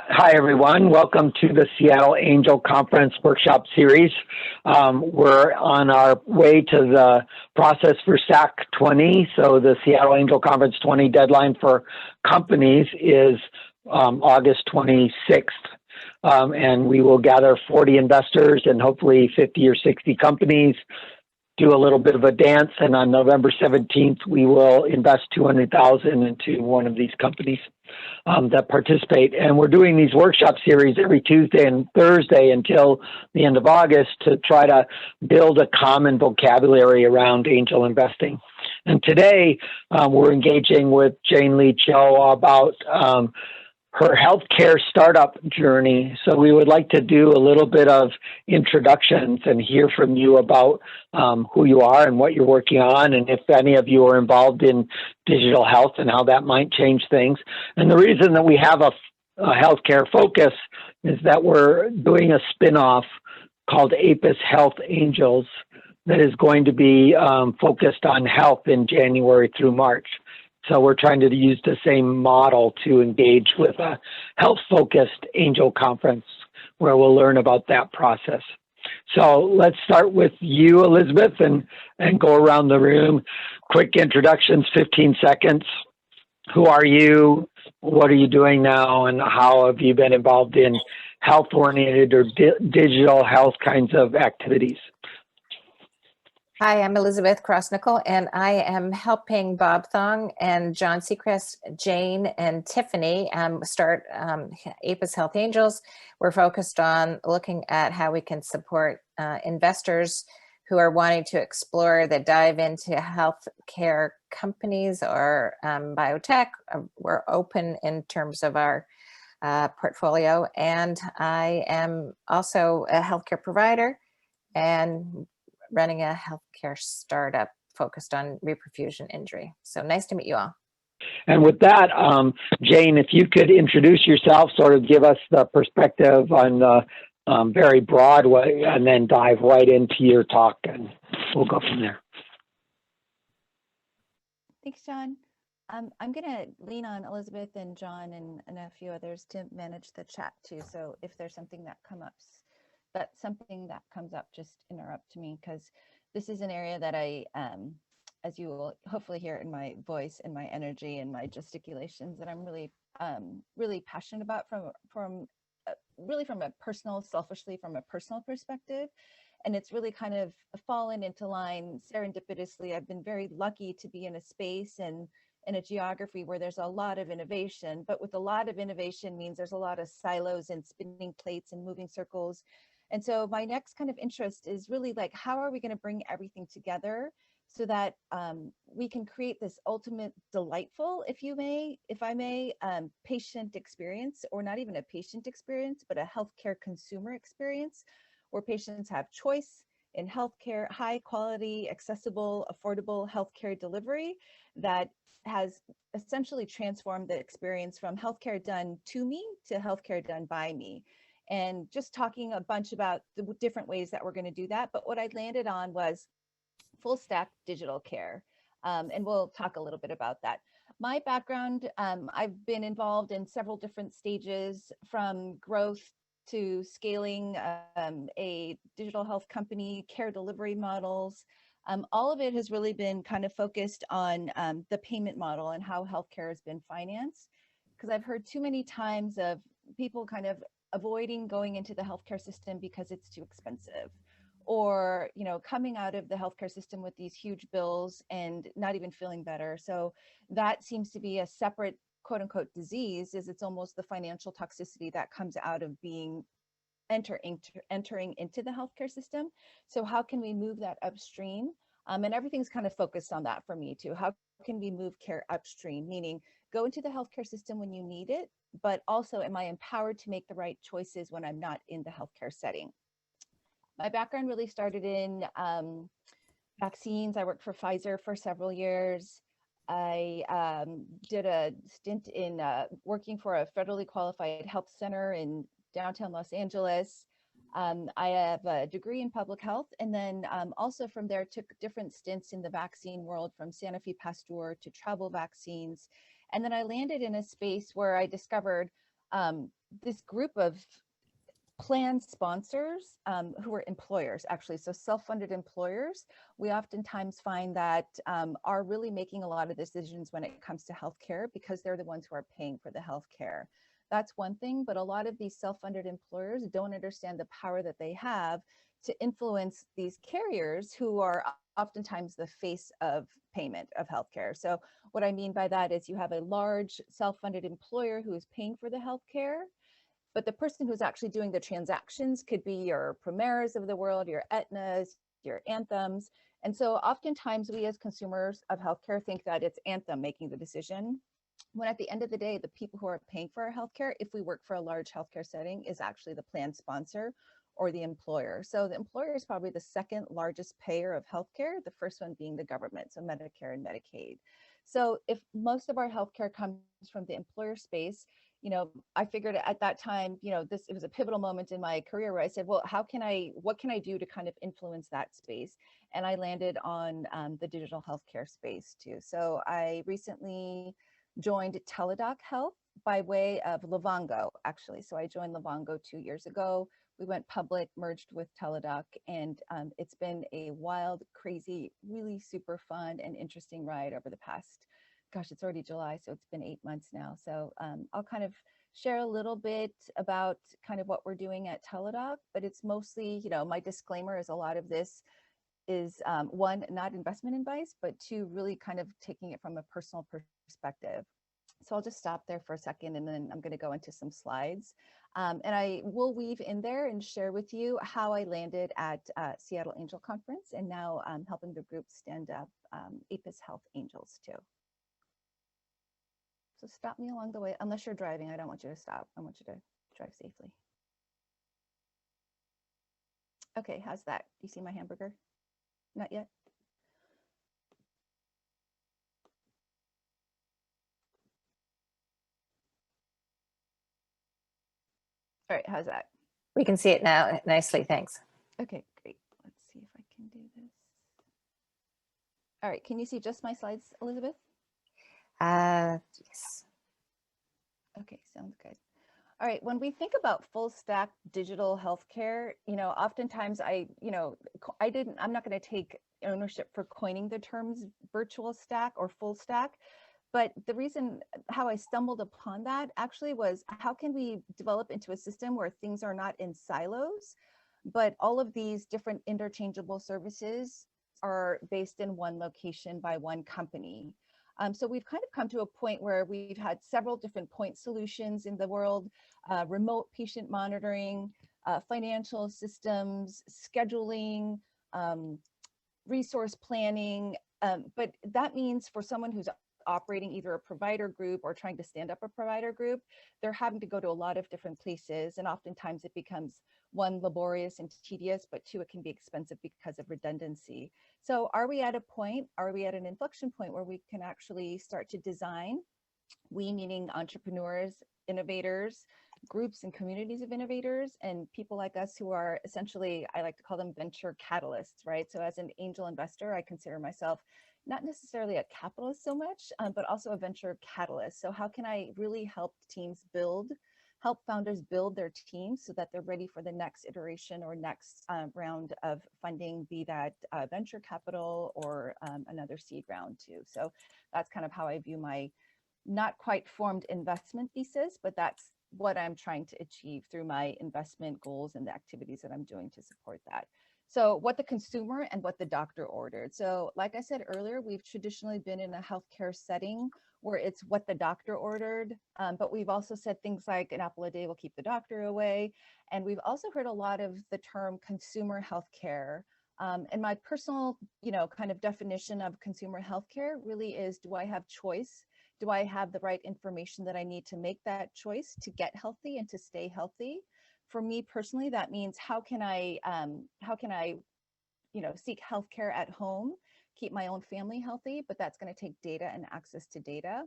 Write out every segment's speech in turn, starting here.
Hi, everyone. Welcome to the Seattle Angel Conference Workshop Series. We're on our way to the process for SAC 20. So the Seattle Angel Conference 20 deadline for companies is August 26th. And we will gather 40 investors and hopefully 50 or 60 companies, do a little bit of a dance, and on November 17th, we will invest $200,000 into one of these companies that participate. And we're doing these workshop series every Tuesday and Thursday until the end of August to try to build a common vocabulary around angel investing. And today, we're engaging with Jane Lee Cho about her healthcare startup journey. So we would like to do a little bit of introductions and hear from you about who you are and what you're working on, and if any of you are involved in digital health and how that might change things. And the reason that we have a healthcare focus is that we're doing a spinoff called Apis Health Angels that is going to be focused on health in January through March. So we're trying to use the same model to engage with a health-focused angel conference where we'll learn about that process. So let's start with you, Elizabeth, and go around the room. Quick introductions, 15 seconds. Who are you? What are you doing now? And how have you been involved in health-oriented or digital health kinds of activities? Hi, I'm Elizabeth Crossnickel, and I am helping Bob Thong and John Seacrest, Jane, and Tiffany start Apis Health Angels. We're focused on looking at how we can support investors who are wanting to explore the dive into healthcare companies or biotech. We're open in terms of our portfolio, and I am also a healthcare provider and running a healthcare startup focused on reperfusion injury. So nice to meet you all. And with that, Jane, if you could introduce yourself, sort of give us the perspective on the very broad way, and then dive right into your talk, and we'll go from there. Thanks, John. I'm going to lean on Elizabeth and John and a few others to manage the chat too. So if there's something that comes up, just interrupt me, because this is an area that I, as you will hopefully hear in my voice and my energy and my gesticulations, that I'm really, really passionate about from a personal, selfishly from a personal perspective. And it's really kind of fallen into line serendipitously. I've been very lucky to be in a space and in a geography where there's a lot of innovation, but with a lot of innovation means there's a lot of silos and spinning plates and moving circles. And so my next kind of interest is really like, how are we going to bring everything together so that we can create this ultimate delightful, if I may, patient experience, or not even a patient experience, but a healthcare consumer experience where patients have choice in healthcare, high quality, accessible, affordable healthcare delivery that has essentially transformed the experience from healthcare done to me to healthcare done by me. And just talking a bunch about the different ways that we're going to do that. But what I landed on was full stack digital care. And we'll talk a little bit about that. My background, I've been involved in several different stages, from growth to scaling a digital health company, care delivery models. All of it has really been kind of focused on the payment model and how healthcare has been financed. Because I've heard too many times of people kind of avoiding going into the healthcare system because it's too expensive, or coming out of the healthcare system with these huge bills and not even feeling better. So that seems to be a separate quote unquote disease, is it's almost the financial toxicity that comes out of being entering into the healthcare system. So how can we move that upstream? And everything's kind of focused on that for me too. How can we move care upstream? Meaning go into the healthcare system when you need it, but also am I empowered to make the right choices when I'm not in the healthcare setting? My background really started in vaccines. I worked for Pfizer for several years. I did a stint in working for a federally qualified health center in downtown Los Angeles. I have a degree in public health, and then also from there took different stints in the vaccine world, from Sanofi Pasteur to travel vaccines. And then I landed in a space where I discovered this group of plan sponsors who are employers, actually, so self-funded employers, we oftentimes find that are really making a lot of decisions when it comes to healthcare because they're the ones who are paying for the healthcare. That's one thing, but a lot of these self-funded employers don't understand the power that they have to influence these carriers who are oftentimes the face of payment of healthcare. So what I mean by that is you have a large self-funded employer who is paying for the healthcare, but the person who's actually doing the transactions could be your Primeras of the world, your Aetnas, your Anthems. And so oftentimes we as consumers of healthcare think that it's Anthem making the decision, when at the end of the day, the people who are paying for our healthcare, if we work for a large healthcare setting, is actually the plan sponsor or the employer. So the employer is probably the second largest payer of healthcare, the first one being the government, so Medicare and Medicaid. So if most of our healthcare comes from the employer space, I figured at that time, it was a pivotal moment in my career where I said, well, what can I do to kind of influence that space? And I landed on the digital healthcare space too. So I recently joined Teladoc Health by way of Livongo, actually. So I joined Livongo 2 years ago. We went public, merged with Teladoc, and it's been a wild, crazy, really super fun and interesting ride over the past, gosh, it's already July, so it's been 8 months now. So I'll kind of share a little bit about kind of what we're doing at Teladoc, but it's mostly, my disclaimer is a lot of this is one, not investment advice, but two, really kind of taking it from a personal perspective. So I'll just stop there for a second, and then I'm going to go into some slides. And I will weave in there and share with you how I landed at Seattle Angel Conference, and now helping the group stand up APIS Health Angels too. So stop me along the way, unless you're driving. I don't want you to stop. I want you to drive safely. Okay, how's that? Do you see my hamburger? Not yet? All right, how's that? We can see it now nicely, thanks. Okay, great. Let's see if I can do this. All right, can you see just my slides, Elizabeth? Yes. Okay, sounds good. All right, when we think about full stack digital healthcare, oftentimes I'm not going to take ownership for coining the terms virtual stack or full stack. But the reason how I stumbled upon that actually was, how can we develop into a system where things are not in silos, but all of these different interchangeable services are based in one location by one company? So we've kind of come to a point where we've had several different point solutions in the world, remote patient monitoring, financial systems, scheduling, resource planning. But that means for someone who's operating either a provider group or trying to stand up a provider group, they're having to go to a lot of different places. And oftentimes it becomes, one, laborious and tedious, but two, it can be expensive because of redundancy. So are we at an inflection point where we can actually start to design, we meaning entrepreneurs, innovators, groups and communities of innovators, and people like us who are essentially, I like to call them venture catalysts, right? So as an angel investor, I consider myself not necessarily a capitalist so much, but also a venture catalyst. So how can I really help founders build their teams so that they're ready for the next iteration or next round of funding, be that venture capital or another seed round too. So that's kind of how I view my not quite formed investment thesis, but that's what I'm trying to achieve through my investment goals and the activities that I'm doing to support that. So what the consumer and what the doctor ordered. So like I said earlier, we've traditionally been in a healthcare setting where it's what the doctor ordered, but we've also said things like an apple a day will keep the doctor away. And we've also heard a lot of the term consumer healthcare. And my personal, kind of definition of consumer healthcare really is, do I have choice? Do I have the right information that I need to make that choice to get healthy and to stay healthy? For me personally, that means how can I seek healthcare at home, keep my own family healthy, but that's going to take data and access to data.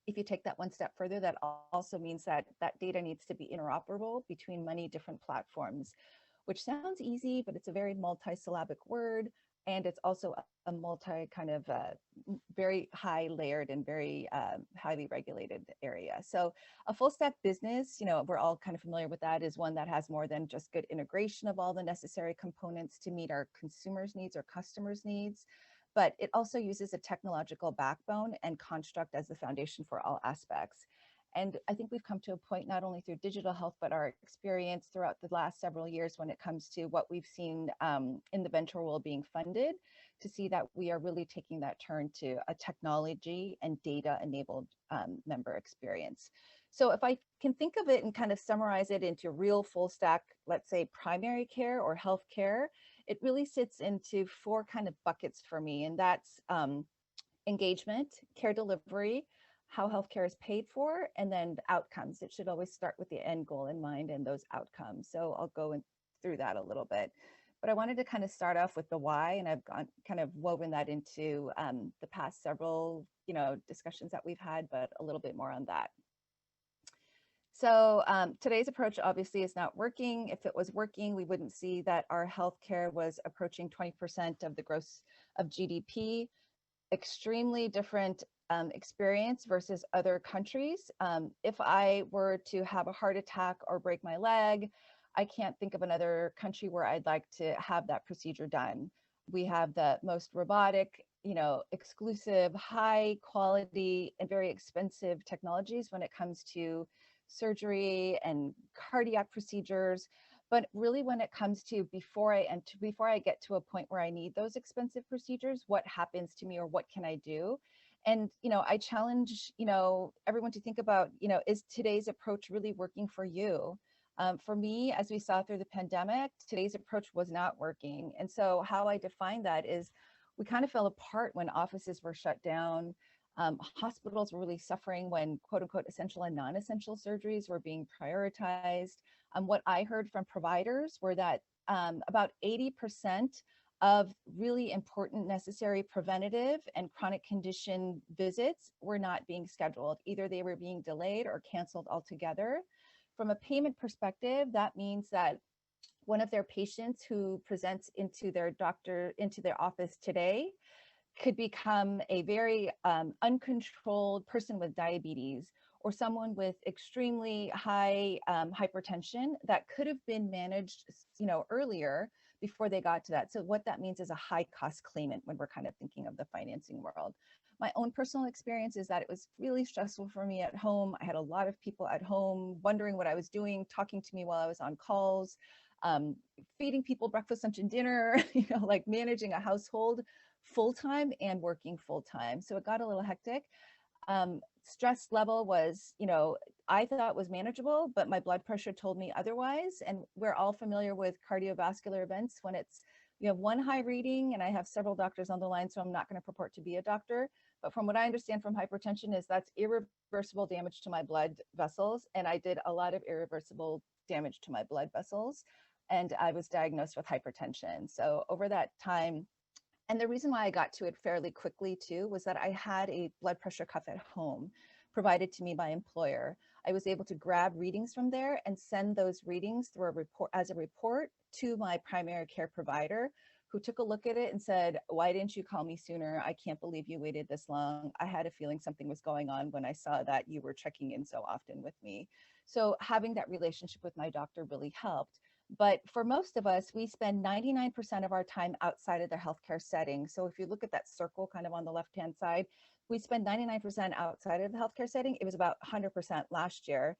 If you take that one step further, that also means that that data needs to be interoperable between many different platforms, which sounds easy, but it's a very multi-syllabic word. and it's also a multi kind of very high layered and very highly regulated area. So a full stack business, you know, we're all kind of familiar with that, is one that has more than just good integration of all the necessary components to meet our consumers' needs or customers' needs, but it also uses a technological backbone and construct as the foundation for all aspects. And I think we've come to a point, not only through digital health, but our experience throughout the last several years when it comes to what we've seen in the venture world being funded, to see that we are really taking that turn to a technology and data enabled member experience. So if I can think of it and kind of summarize it into real full stack, let's say primary care or healthcare, it really sits into 4 kind of buckets for me. And that's engagement, care delivery, how healthcare is paid for, and then outcomes. It should always start with the end goal in mind and those outcomes. So I'll go through that a little bit. But I wanted to kind of start off with the why, and I've kind of woven that into the past several, you know, discussions that we've had, but a little bit more on that. So today's approach obviously is not working. If it was working, we wouldn't see that our healthcare was approaching 20% of the gross of GDP. Extremely different experience versus other countries. If I were to have a heart attack or break my leg, I can't think of another country where I'd like to have that procedure done. We have the most robotic, you know, exclusive, high quality, and very expensive technologies when it comes to surgery and cardiac procedures. But really, when it comes to before I get to a point where I need those expensive procedures, what happens to me or what can I do? And, you know, I challenge, you know, everyone to think about, you know, is today's approach really working for you? For me, as we saw through the pandemic, today's approach was not working. And so how I define that is we kind of fell apart when offices were shut down. Hospitals were really suffering when quote unquote essential and non-essential surgeries were being prioritized. What I heard from providers were that about 80% of really important, necessary preventative and chronic condition visits were not being scheduled. Either they were being delayed or canceled altogether. From a payment perspective, that means that one of their patients who presents into their office today could become a very uncontrolled person with diabetes, or someone with extremely high hypertension that could have been managed, you know, earlier before they got to that. So what that means is a high cost claimant when we're kind of thinking of the financing world. My own personal experience is that it was really stressful for me at home. I had a lot of people at home wondering what I was doing, talking to me while I was on calls, feeding people breakfast, lunch, and dinner, you know, like managing a household full-time and working full-time. So it got a little hectic. Stress level was, you know, I thought was manageable, but my blood pressure told me otherwise. And we're all familiar with cardiovascular events when it's, you have one high reading, and I have several doctors on the line, so I'm not going to purport to be a doctor. But from what I understand from hypertension is that's irreversible damage to my blood vessels. And I did a lot of irreversible damage to my blood vessels. And I was diagnosed with hypertension. So over that time, and the reason why I got to it fairly quickly too, was that I had a blood pressure cuff at home provided to me by employer. I was able to grab readings from there and send those readings through a report to my primary care provider, who took a look at it and said, "Why didn't you call me sooner? I can't believe you waited this long. I had a feeling something was going on when I saw that you were checking in so often with me." So having that relationship with my doctor really helped. But for most of us, we spend 99% of our time outside of the healthcare setting. So if you look at that circle kind of on the left-hand side, we spend 99% outside of the healthcare setting. It was about 100% last year,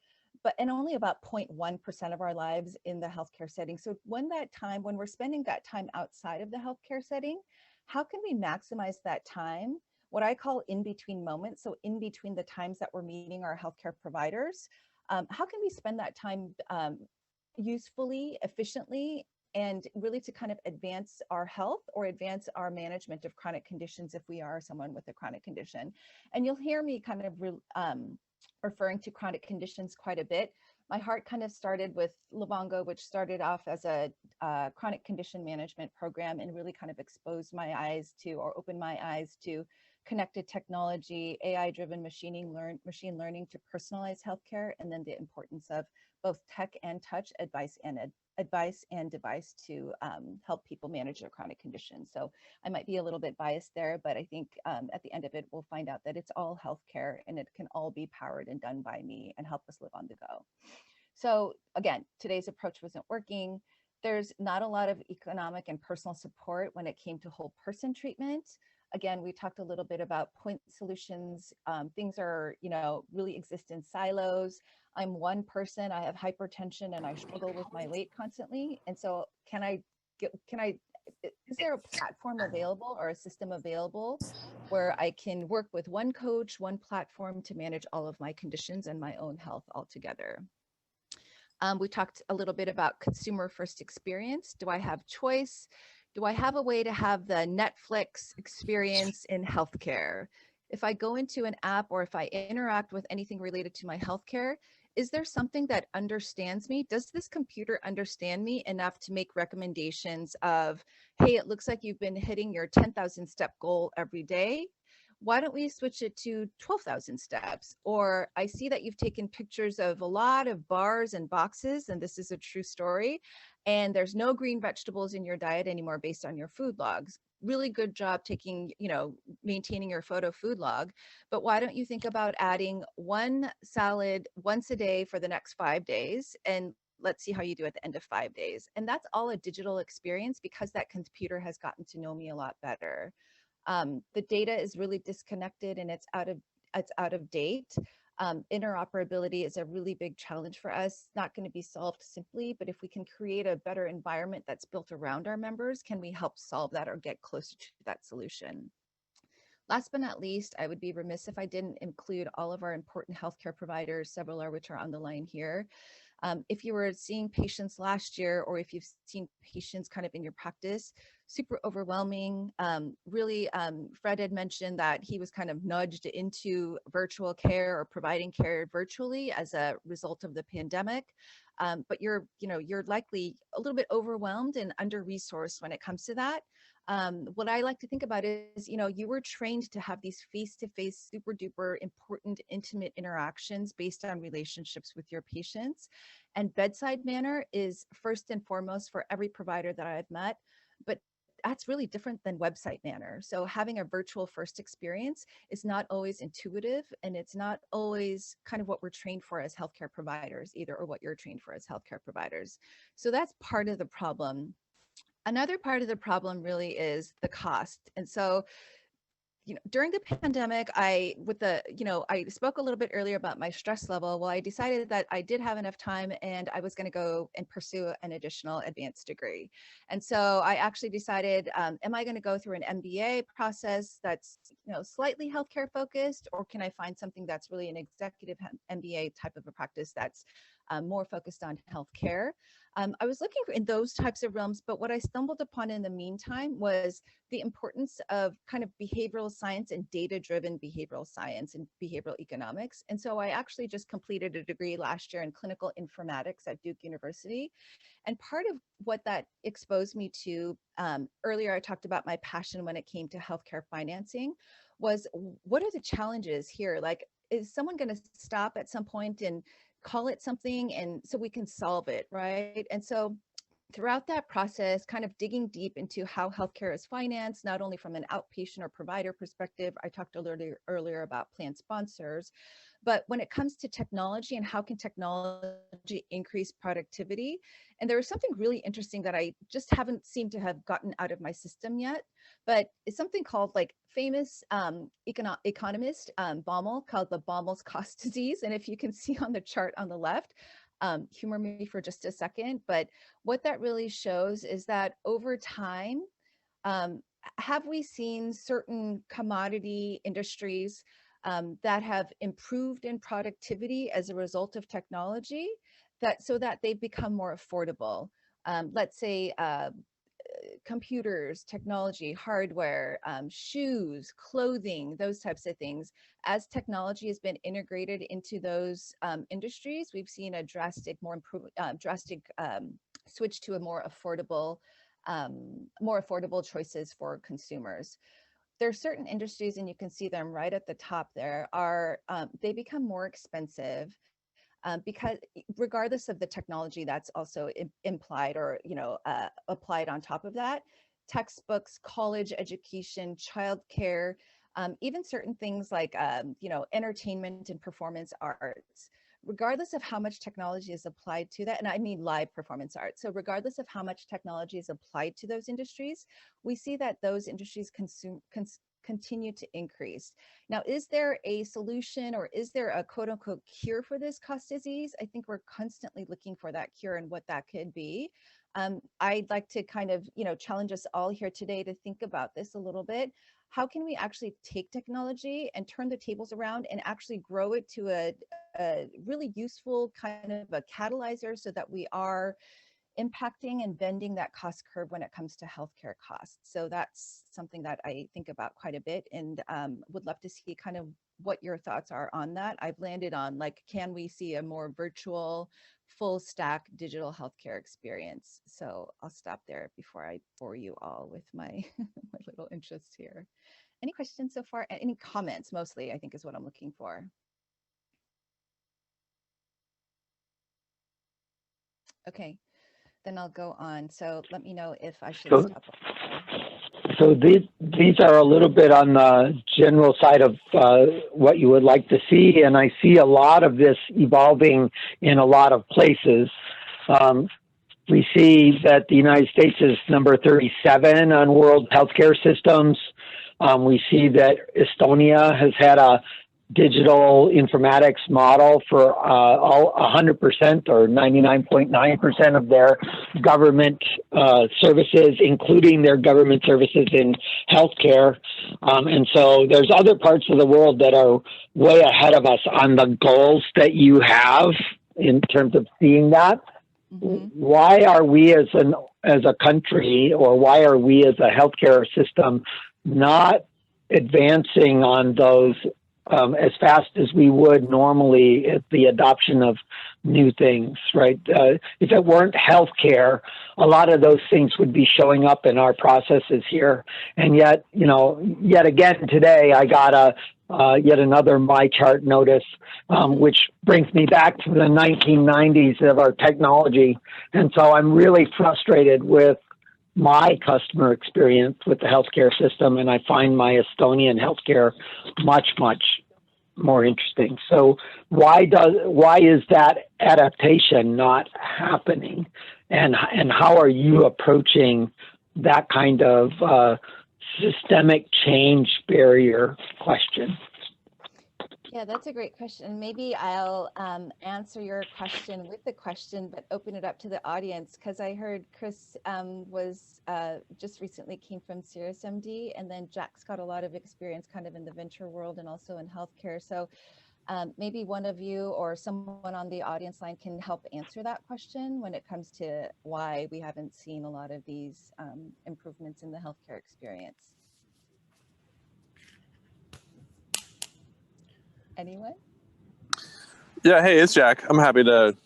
and only about 0.1% of our lives in the healthcare setting. So when we're spending that time outside of the healthcare setting, how can we maximize that time? What I call in between moments. So in between the times that we're meeting our healthcare providers, how can we spend that time usefully, efficiently, and really to kind of advance our health or advance our management of chronic conditions if we are someone with a chronic condition. And you'll hear me kind of referring to chronic conditions quite a bit. My heart kind of started with Livongo, which started off as a chronic condition management program and really kind of exposed my eyes to, or opened my eyes to, connected technology, AI-driven machine learning to personalize healthcare, and then the importance of both tech and touch, advice and advice and device to help people manage their chronic conditions. So I might be a little bit biased there, but I think at the end of it, we'll find out that it's all healthcare and it can all be powered and done by me and help us live on the go. So again, today's approach wasn't working. There's not a lot of economic and personal support when it came to whole person treatment. Again, we talked a little bit about point solutions. Things are, really exist in silos. I'm one person, I have hypertension and I struggle with my weight constantly. And so is there a platform available or a system available where I can work with one coach, one platform to manage all of my conditions and my own health altogether? We talked a little bit about consumer first experience. Do I have choice? Do I have a way to have the Netflix experience in healthcare? If I go into an app or if I interact with anything related to my healthcare, is there something that understands me? Does this computer understand me enough to make recommendations of, hey, it looks like you've been hitting your 10,000 step goal every day. Why don't we switch it to 12,000 steps? Or I see that you've taken pictures of a lot of bars and boxes, and this is a true story, and there's no green vegetables in your diet anymore based on your food logs. Really good job maintaining your photo food log. But why don't you think about adding one salad once a day for the next 5 days, and let's see how you do at the end of 5 days. And that's all a digital experience because that computer has gotten to know me a lot better. The data is really disconnected and it's out of date. Interoperability is a really big challenge for us. Not going to be solved simply, but if we can create a better environment that's built around our members, can we help solve that or get closer to that solution? Last but not least, I would be remiss if I didn't include all of our important healthcare providers, several of which are on the line here. If you were seeing patients last year, or if you've seen patients kind of in your practice, super overwhelming. Fred had mentioned that he was kind of nudged into virtual care or providing care virtually as a result of the pandemic. But you're likely a little bit overwhelmed and under-resourced when it comes to that. What I like to think about is, you were trained to have these face-to-face, super duper important, intimate interactions based on relationships with your patients. And bedside manner is first and foremost for every provider that I've met, but that's really different than website manner. So having a virtual first experience is not always intuitive, and it's not always kind of what we're trained for as healthcare providers either, or what you're trained for as healthcare providers. So that's part of the problem. Another part of the problem really is the cost. And so, during the pandemic, I spoke a little bit earlier about my stress level. Well, I decided that I did have enough time and I was going to go and pursue an additional advanced degree. And so I actually decided, am I going to go through an MBA process that's, slightly healthcare focused, or can I find something that's really an executive MBA type of a practice that's more focused on healthcare? I was looking in those types of realms, but what I stumbled upon in the meantime was the importance of kind of behavioral science and data-driven behavioral science and behavioral economics. And so I actually just completed a degree last year in clinical informatics at Duke University. And part of what that exposed me to, earlier I talked about my passion when it came to healthcare financing, was what are the challenges here? Like, is someone going to stop at some point and call it something and so we can solve it, right? And so throughout that process, kind of digging deep into how healthcare is financed, not only from an outpatient or provider perspective, I talked a little earlier about plan sponsors, but when it comes to technology and how can technology increase productivity. And there was something really interesting that I just haven't seemed to have gotten out of my system yet, but it's something called, like, famous economist Baumol, called the Baumel's cost disease. And if you can see on the chart on the left, humor me for just a second, but what that really shows is that over time, have we seen certain commodity industries that have improved in productivity as a result of technology, so that they've become more affordable? Let's say computers, technology, hardware, shoes, clothing, those types of things. As technology has been integrated into those industries, we've seen a drastic switch to a more affordable choices for consumers. There are certain industries, and you can see them right at the top there, they become more expensive. because regardless of the technology that's also implied or, applied on top of that, textbooks, college education, childcare, even certain things like, entertainment and performance arts, regardless of how much technology is applied to that, and I mean live performance art. So regardless of how much technology is applied to those industries, we see that those industries continue to increase. Now, is there a solution, or is there a quote unquote cure for this cost disease? I think we're constantly looking for that cure and what that could be. I'd like to kind of, challenge us all here today to think about this a little bit. How can we actually take technology and turn the tables around and actually grow it to a really useful kind of a catalyzer, so that we are impacting and bending that cost curve when it comes to healthcare costs? So that's something that I think about quite a bit, and would love to see kind of what your thoughts are on that. I've landed on, like, can we see a more virtual, full stack digital healthcare experience? So I'll stop there before I bore you all with my, my little interests here. Any questions so far? Any comments, mostly, I think, is what I'm looking for. Okay, then I'll go on. So let me know if I should stop. So these are a little bit on the general side of what you would like to see, and I see a lot of this evolving in a lot of places. We see that the United States is number 37 on world healthcare systems. We see that Estonia has had a digital informatics model for all 100% or 99.9% of their government services, including their government services in healthcare. And so there's other parts of the world that are way ahead of us on the goals that you have in terms of seeing that. Mm-hmm. Why are we as a country, or why are we as a healthcare system not advancing on those as fast as we would normally at the adoption of new things, right? If it weren't healthcare, a lot of those things would be showing up in our processes here. And yet, yet again today, I got yet another My Chart notice, which brings me back to the 1990s of our technology. And so I'm really frustrated with my customer experience with the healthcare system, and I find my Estonian healthcare much, much more interesting. So why is that adaptation not happening, and how are you approaching that kind of systemic change barrier question? Yeah, that's a great question. Maybe I'll answer your question with the question, but open it up to the audience, because I heard Chris was just recently came from SiriusMD, and then Jack's got a lot of experience kind of in the venture world and also in healthcare. So maybe one of you or someone on the audience line can help answer that question when it comes to why we haven't seen a lot of these improvements in the healthcare experience. Anyone? Yeah, hey, it's Jack. I'm happy to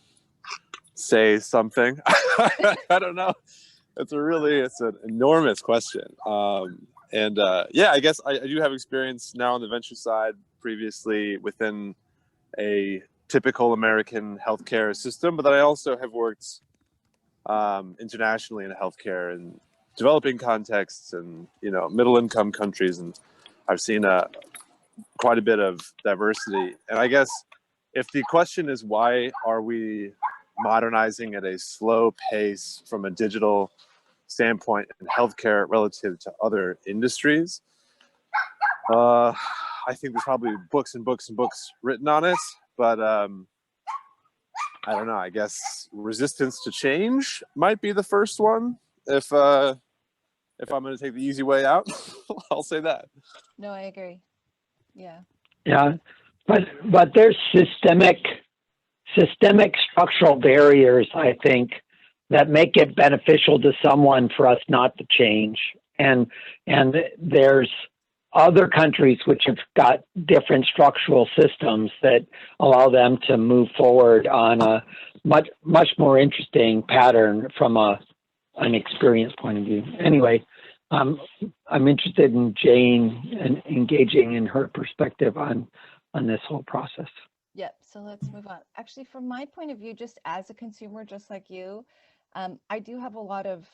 say something. I don't know. It's an enormous question. Yeah, I guess I do have experience now on the venture side, previously within a typical American healthcare system, but then I also have worked internationally in healthcare in developing contexts and, middle income countries. And I've seen quite a bit of diversity. And I guess if the question is, why are we modernizing at a slow pace from a digital standpoint in healthcare relative to other industries, I think there's probably books and books and books written on it, but I don't know. I guess resistance to change might be the first one. If I'm going to take the easy way out, I'll say that. No, I agree. Yeah. Yeah, but there's systemic structural barriers, I think, that make it beneficial to someone for us not to change. And there's other countries which have got different structural systems that allow them to move forward on a much more interesting pattern from an experience point of view. Anyway, I'm interested in Jane and engaging in her perspective on this whole process. Yep. So let's move on. Actually, from my point of view, just as a consumer, just like you, I do have a lot of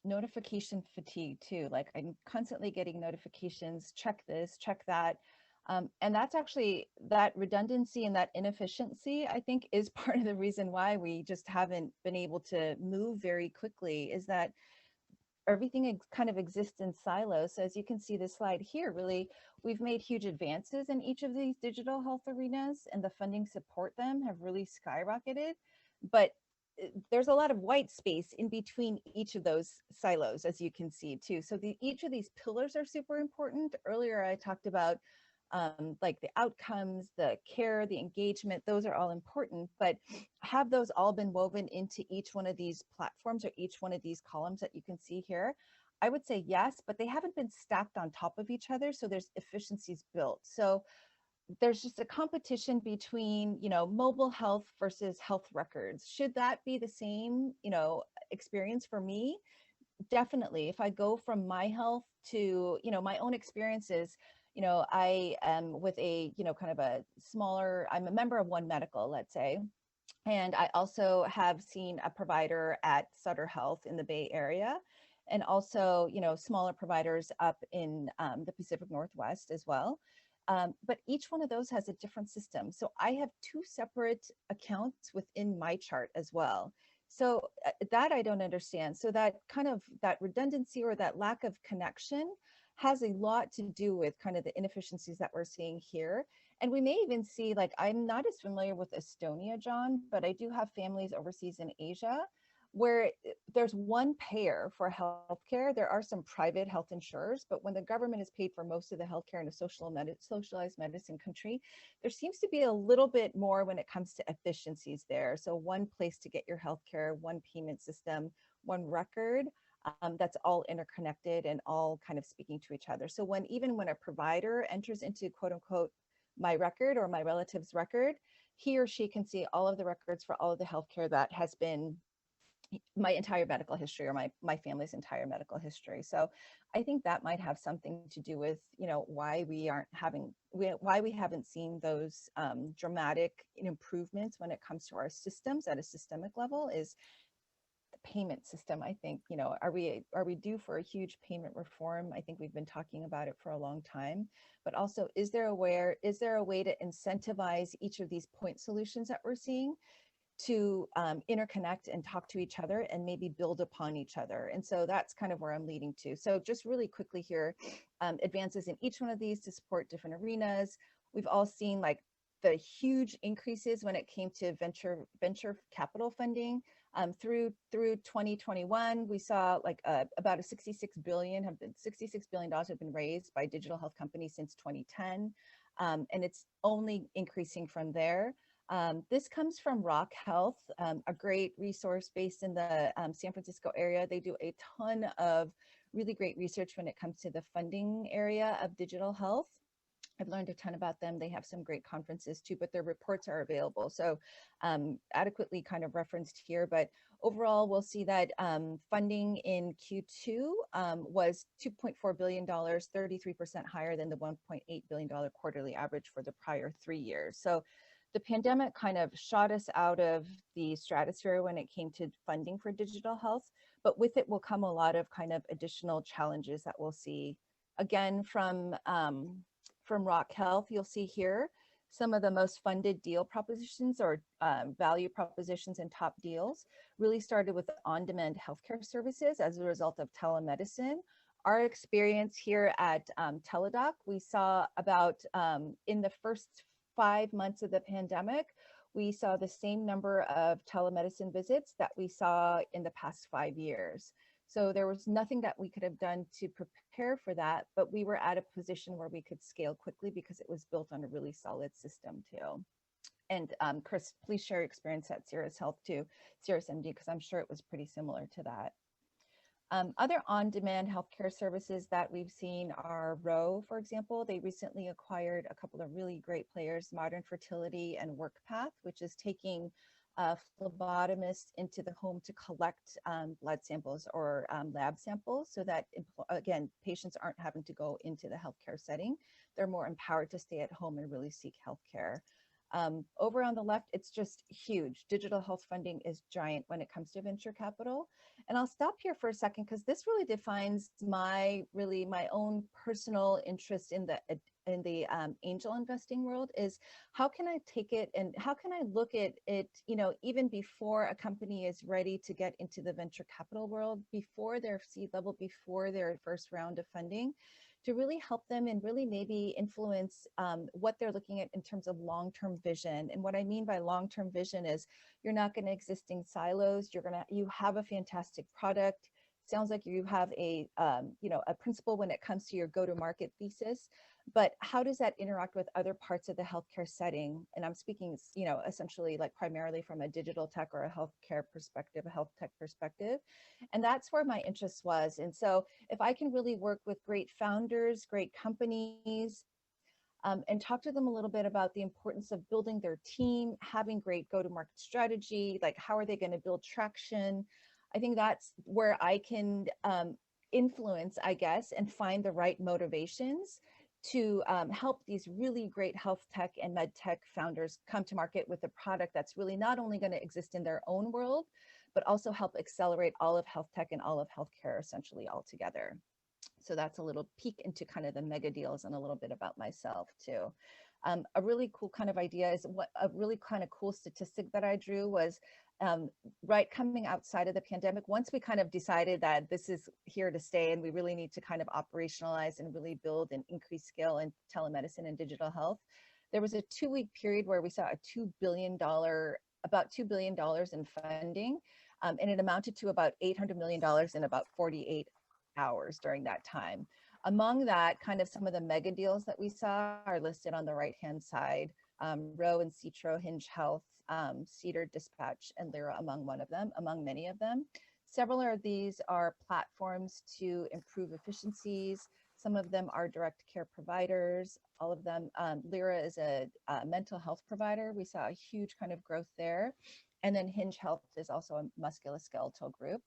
notification fatigue too. Like I'm constantly getting notifications, check this, check that. And that's actually that redundancy and that inefficiency, I think, is part of the reason why we just haven't been able to move very quickly, is that everything kind of exists in silos. So as you can see this slide here, really, we've made huge advances in each of these digital health arenas, and the funding support them have really skyrocketed. But there's a lot of white space in between each of those silos, as you can see too. So each of these pillars are super important. Earlier, I talked about like the outcomes, the care, the engagement, those are all important, but have those all been woven into each one of these platforms or each one of these columns that you can see here? I would say yes, but they haven't been stacked on top of each other, so there's efficiencies built. So there's just a competition between, you know, mobile health versus health records. Should that be the same, you know, experience for me? Definitely. If I go from my health to, you know, my own experiences, you know, I am with a, you know, kind of a smaller, I'm a member of One Medical, let's say, and I also have seen a provider at Sutter Health in the Bay Area, and also, you know, smaller providers up in the Pacific Northwest as well. But each one of those has a different system. So I have two separate accounts within my chart as well. So that I don't understand. So that kind of that redundancy or that lack of connection has a lot to do with kind of the inefficiencies that we're seeing here. And we may even see, like, I'm not as familiar with Estonia, John, but I do have families overseas in Asia where there's one payer for healthcare. There are some private health insurers, but when the government has paid for most of the healthcare in a socialized medicine country, there seems to be a little bit more when it comes to efficiencies there. So one place to get your healthcare, one payment system, one record, that's all interconnected and all kind of speaking to each other. So even when a provider enters into quote unquote my record or my relative's record, he or she can see all of the records for all of the healthcare that has been my entire medical history or my family's entire medical history. So I think that might have something to do with, you know, why we haven't seen those dramatic improvements when it comes to our systems at a systemic level is the payment system. I think, you know, are we due for a huge payment reform? I think we've been talking about it for a long time, but also is there a way to incentivize each of these point solutions that we're seeing to interconnect and talk to each other and maybe build upon each other? And so that's kind of where I'm leading to. So just really quickly here, advances in each one of these to support different arenas. We've all seen like the huge increases when it came to venture capital funding. Through 2021, we saw like about $66 billion have been raised by digital health companies since 2010. And it's only increasing from there. This comes from Rock Health, a great resource based in the San Francisco area. They do a ton of really great research when it comes to the funding area of digital health. I've learned a ton about them. They have some great conferences too, but their reports are available. So adequately kind of referenced here, but overall we'll see that funding in Q2 was $2.4 billion, 33% higher than the $1.8 billion quarterly average for the prior 3 years. So the pandemic kind of shot us out of the stratosphere when it came to funding for digital health, but with it will come a lot of kind of additional challenges that we'll see. Again, from Rock Health, you'll see here some of the most funded deal propositions or value propositions and top deals really started with on-demand healthcare services as a result of telemedicine. Our experience here at Teladoc, we saw about in the first 5 months of the pandemic, we saw the same number of telemedicine visits that we saw in the past 5 years. So there was nothing that we could have done to prepare for that, but we were at a position where we could scale quickly because it was built on a really solid system too. And Chris, please share your experience at Cirrus Health too, Cirrus MD, because I'm sure it was pretty similar to that. Other on-demand healthcare services that we've seen are Roe, for example. They recently acquired a couple of really great players, Modern Fertility and WorkPath, which is taking phlebotomists into the home to collect blood samples or lab samples so that, again, patients aren't having to go into the healthcare setting. They're more empowered to stay at home and really seek healthcare. Over on the left, it's just huge. Digital health funding is giant when it comes to venture capital. And I'll stop here for a second because this really defines my own personal interest in the angel investing world. Is how can I take it and how can I look at it, even before a company is ready to get into the venture capital world, before their seed level, before their first round of funding, to really help them and really maybe influence what they're looking at in terms of long-term vision. And what I mean by long-term vision is you're not going to exist in silos. You have a fantastic product. Sounds like you have a principle when it comes to your go-to-market thesis, but how does that interact with other parts of the healthcare setting? And I'm speaking, essentially like primarily from a digital tech or a healthcare perspective, a health tech perspective. And that's where my interest was. And so if I can really work with great founders, great companies, and talk to them a little bit about the importance of building their team, having great go-to-market strategy, like how are they going to build traction? I think that's where I can influence, I guess, and find the right motivations to help these really great health tech and med tech founders come to market with a product that's really not only going to exist in their own world, but also help accelerate all of health tech and all of healthcare essentially all together. So that's a little peek into kind of the mega deals and a little bit about myself too. A really cool kind of idea is a really kind of cool statistic that I drew was right coming outside of the pandemic, once we kind of decided that this is here to stay and we really need to kind of operationalize and really build and increase scale in telemedicine and digital health, there was a 2-week period where we saw about $2 billion in funding, and it amounted to about $800 million in about 48 hours during that time. Among that, kind of some of the mega deals that we saw are listed on the right-hand side. Roe and Citro, Hinge Health, Cedar Dispatch, and Lyra among many of them. Several of these are platforms to improve efficiencies. Some of them are direct care providers. All of them, Lyra is a mental health provider. We saw a huge kind of growth there. And then Hinge Health is also a musculoskeletal group.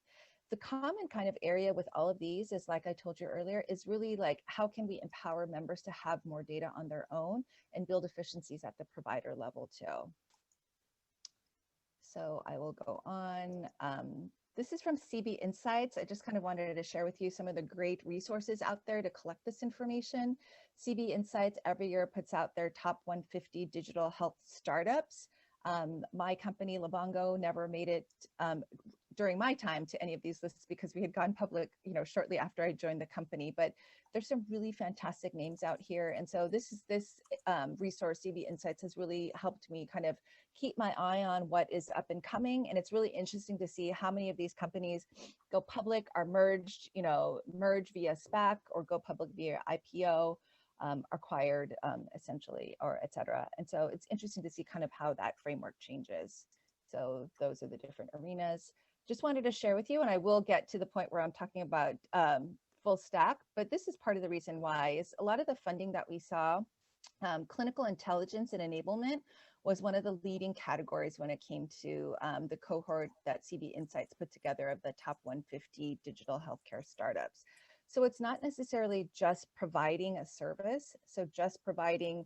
The common kind of area with all of these is, like I told you earlier, is really like, how can we empower members to have more data on their own and build efficiencies at the provider level too. So I will go on. This is from CB Insights. I just kind of wanted to share with you some of the great resources out there to collect this information. CB Insights every year puts out their top 150 digital health startups. My company, Livongo, never made it during my time to any of these lists because we had gone public, shortly after I joined the company. But there's some really fantastic names out here, and so this resource, CB Insights, has really helped me kind of keep my eye on what is up and coming. And it's really interesting to see how many of these companies go public, are merged, merge via SPAC, or go public via IPO. Acquired essentially, or et cetera. And so it's interesting to see kind of how that framework changes. So those are the different arenas. Just wanted to share with you, and I will get to the point where I'm talking about full stack, but this is part of the reason why is a lot of the funding that we saw, clinical intelligence and enablement was one of the leading categories when it came to the cohort that CB Insights put together of the top 150 digital healthcare startups. So it's not necessarily just providing a service, so just providing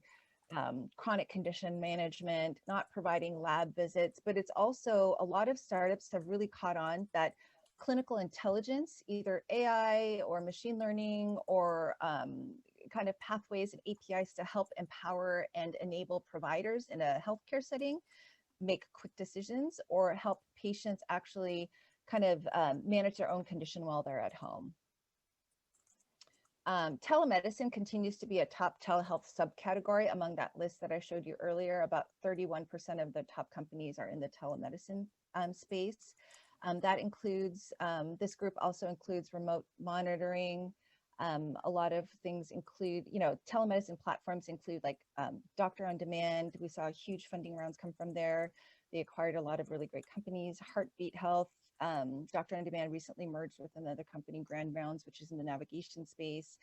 chronic condition management, not providing lab visits, but it's also a lot of startups have really caught on that clinical intelligence, either AI or machine learning or kind of pathways and APIs to help empower and enable providers in a healthcare setting make quick decisions or help patients actually kind of manage their own condition while they're at home. Telemedicine continues to be a top telehealth subcategory among that list that I showed you earlier. About 31% of the top companies are in the telemedicine space. That includes, this group also includes remote monitoring. A lot of things include, telemedicine platforms include like Doctor on Demand. We saw huge funding rounds come from there. They acquired a lot of really great companies. Heartbeat Health. Doctor on Demand recently merged with another company, Grand Rounds, which is in the navigation space.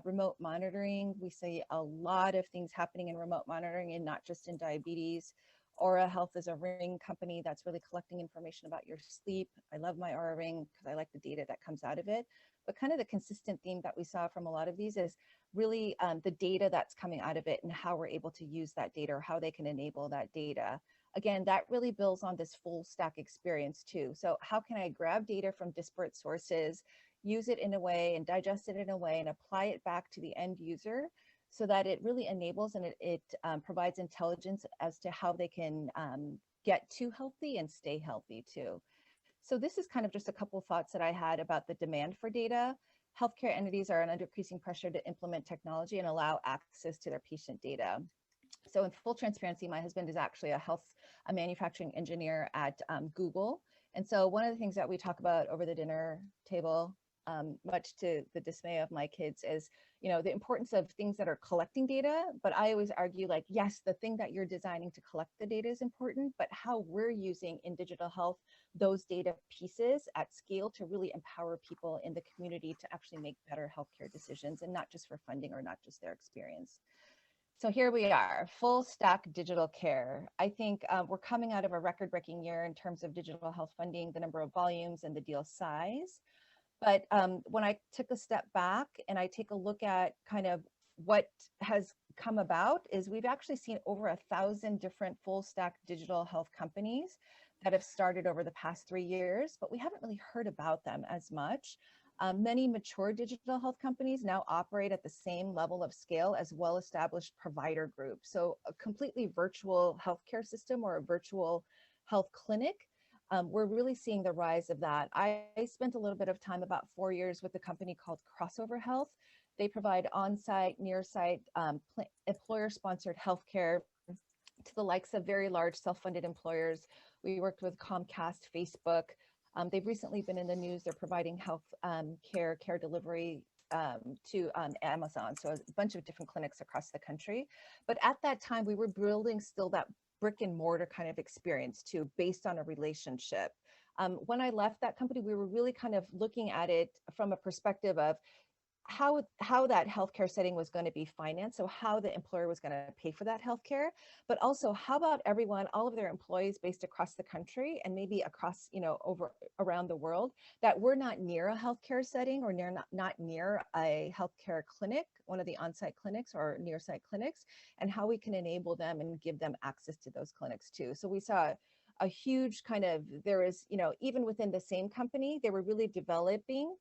Remote monitoring, we see a lot of things happening in remote monitoring and not just in diabetes. Aura Health is a ring company that's really collecting information about your sleep. I love my Aura ring because I like the data that comes out of it. But kind of the consistent theme that we saw from a lot of these is really the data that's coming out of it and how we're able to use that data, or how they can enable that data. Again, that really builds on this full stack experience too. So how can I grab data from disparate sources, use it in a way and digest it in a way and apply it back to the end user so that it really enables and it provides intelligence as to how they can get to healthy and stay healthy too. So this is kind of just a couple of thoughts that I had about the demand for data. Healthcare entities are under increasing pressure to implement technology and allow access to their patient data. So in full transparency, my husband is actually a manufacturing engineer at Google. And so one of the things that we talk about over the dinner table, much to the dismay of my kids, is, you know, the importance of things that are collecting data. But I always argue, like, yes, the thing that you're designing to collect the data is important, but how we're using in digital health those data pieces at scale to really empower people in the community to actually make better healthcare decisions, and not just for funding or not just their experience. So here we are, full stack digital care. I think we're coming out of a record-breaking year in terms of digital health funding, the number of volumes and the deal size. But when I took a step back and I take a look at kind of what has come about, is we've actually seen over 1,000 different full stack digital health companies that have started over the past 3 years, but we haven't really heard about them as much. Many mature digital health companies now operate at the same level of scale as well-established provider groups. So a completely virtual healthcare system or a virtual health clinic, we're really seeing the rise of that. I spent a little bit of time, about 4 years, with a company called Crossover Health. They provide on-site, near-site, employer-sponsored healthcare to the likes of very large self-funded employers. We worked with Comcast, Facebook. They've recently been in the news. They're providing health care delivery to Amazon. So a bunch of different clinics across the country. But at that time, we were building still that brick and mortar kind of experience too, based on a relationship. When I left that company, we were really kind of looking at it from a perspective of how that healthcare setting was going to be financed, so how the employer was going to pay for that healthcare, but also how about everyone, all of their employees based across the country and maybe across, you know, around the world, that were not near a healthcare setting or not near a healthcare clinic, one of the on-site clinics or near-site clinics, and how we can enable them and give them access to those clinics too. So we saw a huge kind of, there is, you know, even within the same company, they were really developing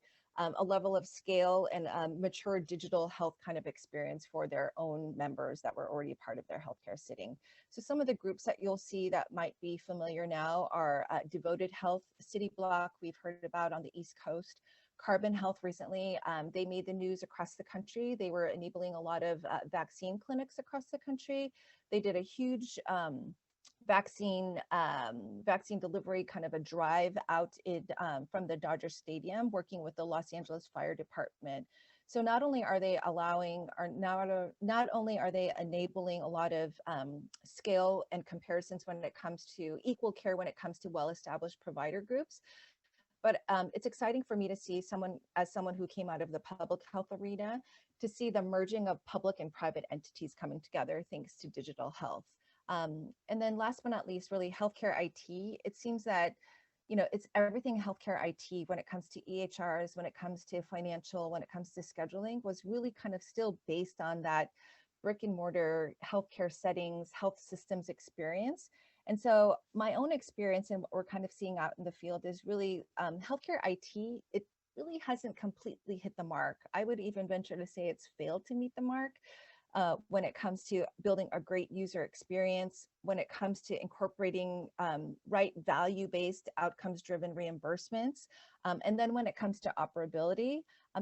a level of scale and mature digital health kind of experience for their own members that were already part of their healthcare setting. So some of the groups that you'll see that might be familiar now are Devoted Health, City Block, we've heard about on the East Coast. Carbon Health recently, they made the news across the country. They were enabling a lot of vaccine clinics across the country. They did a huge vaccine delivery, kind of a drive out from the Dodger Stadium, working with the Los Angeles Fire Department. So not only are they not only are they enabling a lot of scale and comparisons when it comes to equal care, when it comes to well-established provider groups, but it's exciting for me to see someone who came out of the public health arena, to see the merging of public and private entities coming together thanks to digital health. And then last but not least, really healthcare IT. It seems that, you know, it's everything healthcare IT when it comes to EHRs, when it comes to financial, when it comes to scheduling, was really kind of still based on that brick and mortar healthcare settings, health systems experience. And so my own experience and what we're kind of seeing out in the field is really healthcare IT, it really hasn't completely hit the mark. I would even venture to say it's failed to meet the mark. When it comes to building a great user experience, when it comes to incorporating right value-based, outcomes-driven reimbursements, and then when it comes to operability,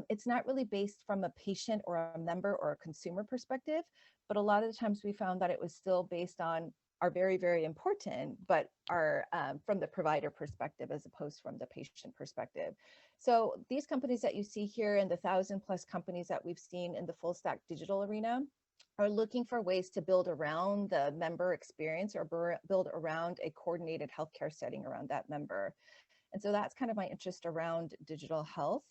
it's not really based from a patient or a member or a consumer perspective, but a lot of the times we found that it was still based on are very, very important, but are from the provider perspective as opposed from the patient perspective. So these companies that you see here and the 1,000+ companies that we've seen in the full stack digital arena are looking for ways to build around the member experience or build around a coordinated healthcare setting around that member. And so that's kind of my interest around digital health.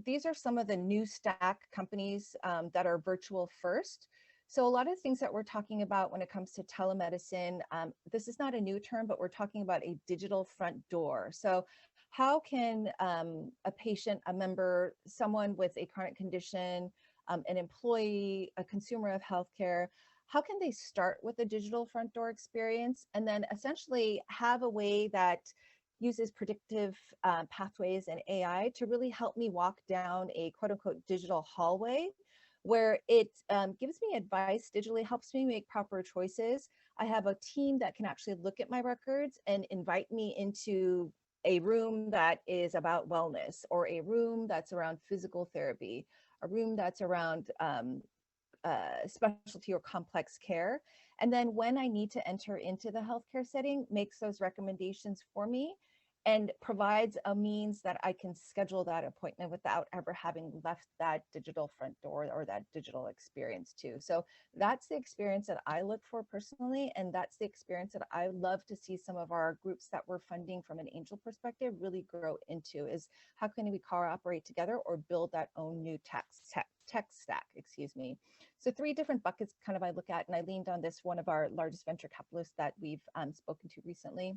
These are some of the new stack companies that are virtual first. So a lot of the things that we're talking about when it comes to telemedicine, this is not a new term, but we're talking about a digital front door. So how can a patient, a member, someone with a chronic condition, an employee, a consumer of healthcare, how can they start with a digital front door experience and then essentially have a way that uses predictive pathways and AI to really help me walk down a quote unquote digital hallway where it gives me advice digitally, helps me make proper choices. I have a team that can actually look at my records and invite me into a room that is about wellness, or a room that's around physical therapy, a room that's around specialty or complex care. And then when I need to enter into the healthcare setting, makes those recommendations for me and provides a means that I can schedule that appointment without ever having left that digital front door or that digital experience too. So that's the experience that I look for personally. And that's the experience that I love to see some of our groups that we're funding from an angel perspective really grow into, is how can we cooperate together or build that own new tech stack, excuse me. So 3 different buckets kind of I look at, and I leaned on this one of our largest venture capitalists that we've spoken to recently,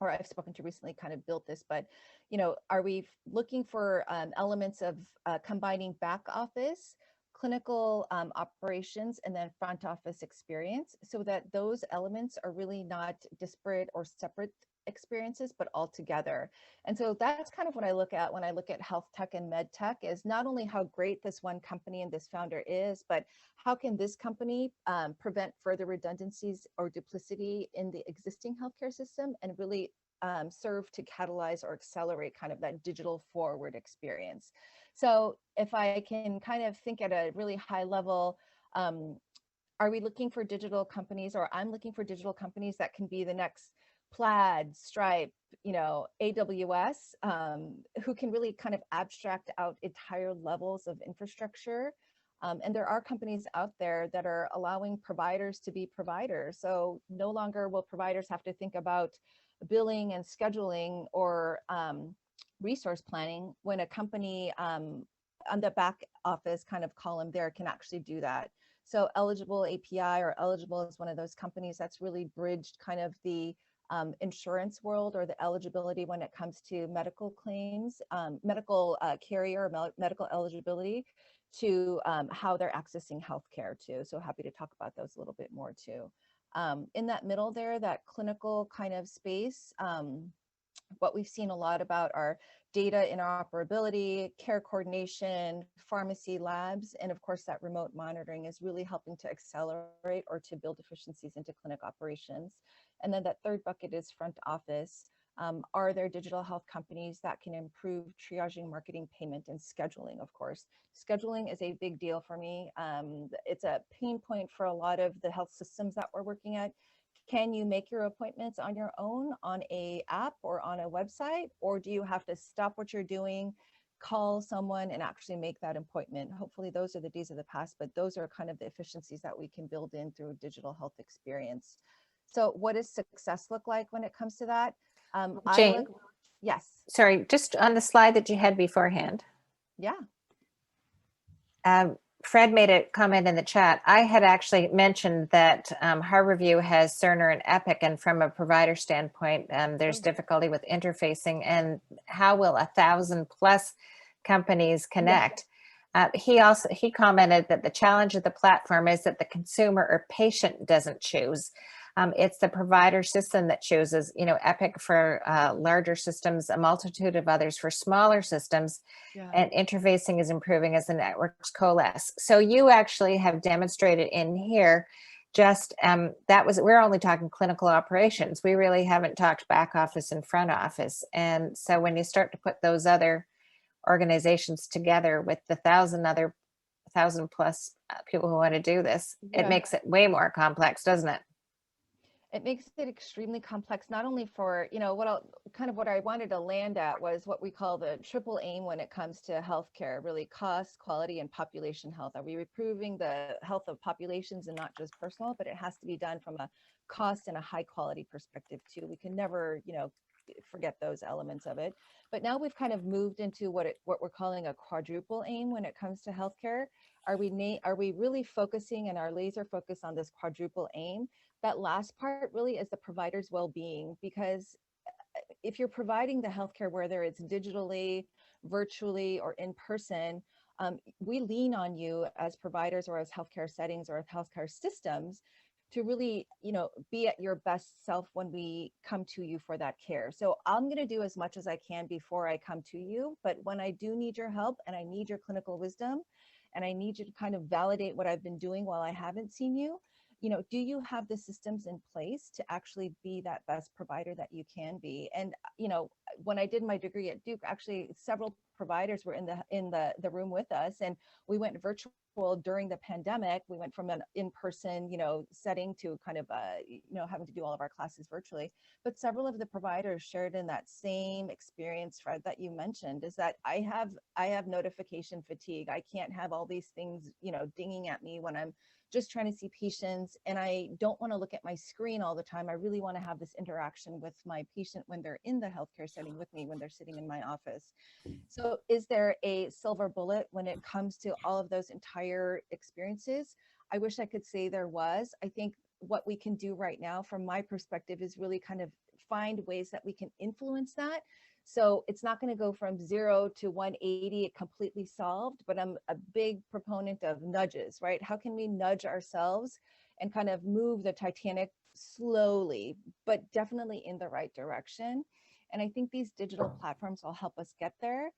or I've spoken to recently, kind of built this. But, you know, are we looking for elements of combining back office, clinical operations, and then front office experience, so that those elements are really not disparate or separate experiences, but all together. And so that's kind of what I look at when I look at health tech and med tech, is not only how great this one company and this founder is, but how can this company prevent further redundancies or duplicity in the existing healthcare system and really serve to catalyze or accelerate kind of that digital forward experience. So if I can kind of think at a really high level, are we looking for digital companies, or I'm looking for digital companies that can be the next Plaid, Stripe, you know, AWS, who can really kind of abstract out entire levels of infrastructure. And there are companies out there that are allowing providers to be providers. So no longer will providers have to think about billing and scheduling or resource planning, when a company on the back office kind of column there can actually do that. So Eligible API, or Eligible, is one of those companies that's really bridged kind of the insurance world, or the eligibility when it comes to medical claims, medical carrier, medical eligibility, to how they're accessing healthcare too. So happy to talk about those a little bit more too. In that middle there, that clinical kind of space, what we've seen a lot about are data interoperability, care coordination, pharmacy labs, and of course that remote monitoring is really helping to accelerate or to build efficiencies into clinic operations. And then that third bucket is front office. Are there digital health companies that can improve triaging, marketing, payment, and scheduling? Of course, scheduling is a big deal for me. It's a pain point for a lot of the health systems that we're working at. Can you make your appointments on your own on a app or on a website, or do you have to stop what you're doing, call someone, and actually make that appointment? Hopefully those are the days of the past, but those are kind of the efficiencies that we can build in through a digital health experience. So what does success look like when it comes to that? Jane, yes. Sorry, just on the slide that you had beforehand. Yeah. Fred made a comment in the chat. I had actually mentioned that Harborview has Cerner and Epic, and from a provider standpoint, there's difficulty with interfacing. And how will 1,000+ companies connect? He commented that the challenge of the platform is that the consumer or patient doesn't choose. It's the provider system that chooses, you know, Epic for larger systems, a multitude of others for smaller systems, and interfacing is improving as the networks coalesce. So you actually have demonstrated in here just, we're only talking clinical operations. We really haven't talked back office and front office. And so when you start to put those other organizations together with the 1,000+ people who want to do this, it makes it way more complex, doesn't it? It makes it extremely complex, not only for, you know, what I wanted to land at was what we call the triple aim when it comes to healthcare, really cost, quality, and population health. Are we improving the health of populations and not just personal, but it has to be done from a cost and a high quality perspective too. We can never, you know, forget those elements of it. But now we've kind of moved into what we're calling a quadruple aim when it comes to healthcare. Are we really focusing and our laser focus on this quadruple aim? That last part really is the provider's well-being, because if you're providing the healthcare, whether it's digitally, virtually, or in person, we lean on you as providers or as healthcare settings or as healthcare systems to really, be at your best self when we come to you for that care. So I'm going to do as much as I can before I come to you. But when I do need your help and I need your clinical wisdom and I need you to kind of validate what I've been doing while I haven't seen you, do you have the systems in place to actually be that best provider that you can be? And, when I did my degree at Duke, actually several providers were in the room with us, and we went virtual during the pandemic. We went from an in-person, setting to kind of, having to do all of our classes virtually. But several of the providers shared in that same experience, Fred, that you mentioned, is that I have notification fatigue. I can't have all these things, dinging at me when I'm just trying to see patients, and I don't want to look at my screen all the time. I really want to have this interaction with my patient when they're in the healthcare setting with me, when they're sitting in my office. So is there a silver bullet when it comes to all of those entire experiences? I wish I could say there was. I think what we can do right now, from my perspective, is really kind of find ways that we can influence that. So it's not going to go from 0 to 180 completely solved, but I'm a big proponent of nudges, right? How can we nudge ourselves and kind of move the Titanic slowly, but definitely in the right direction? And I think these digital platforms will help us get there,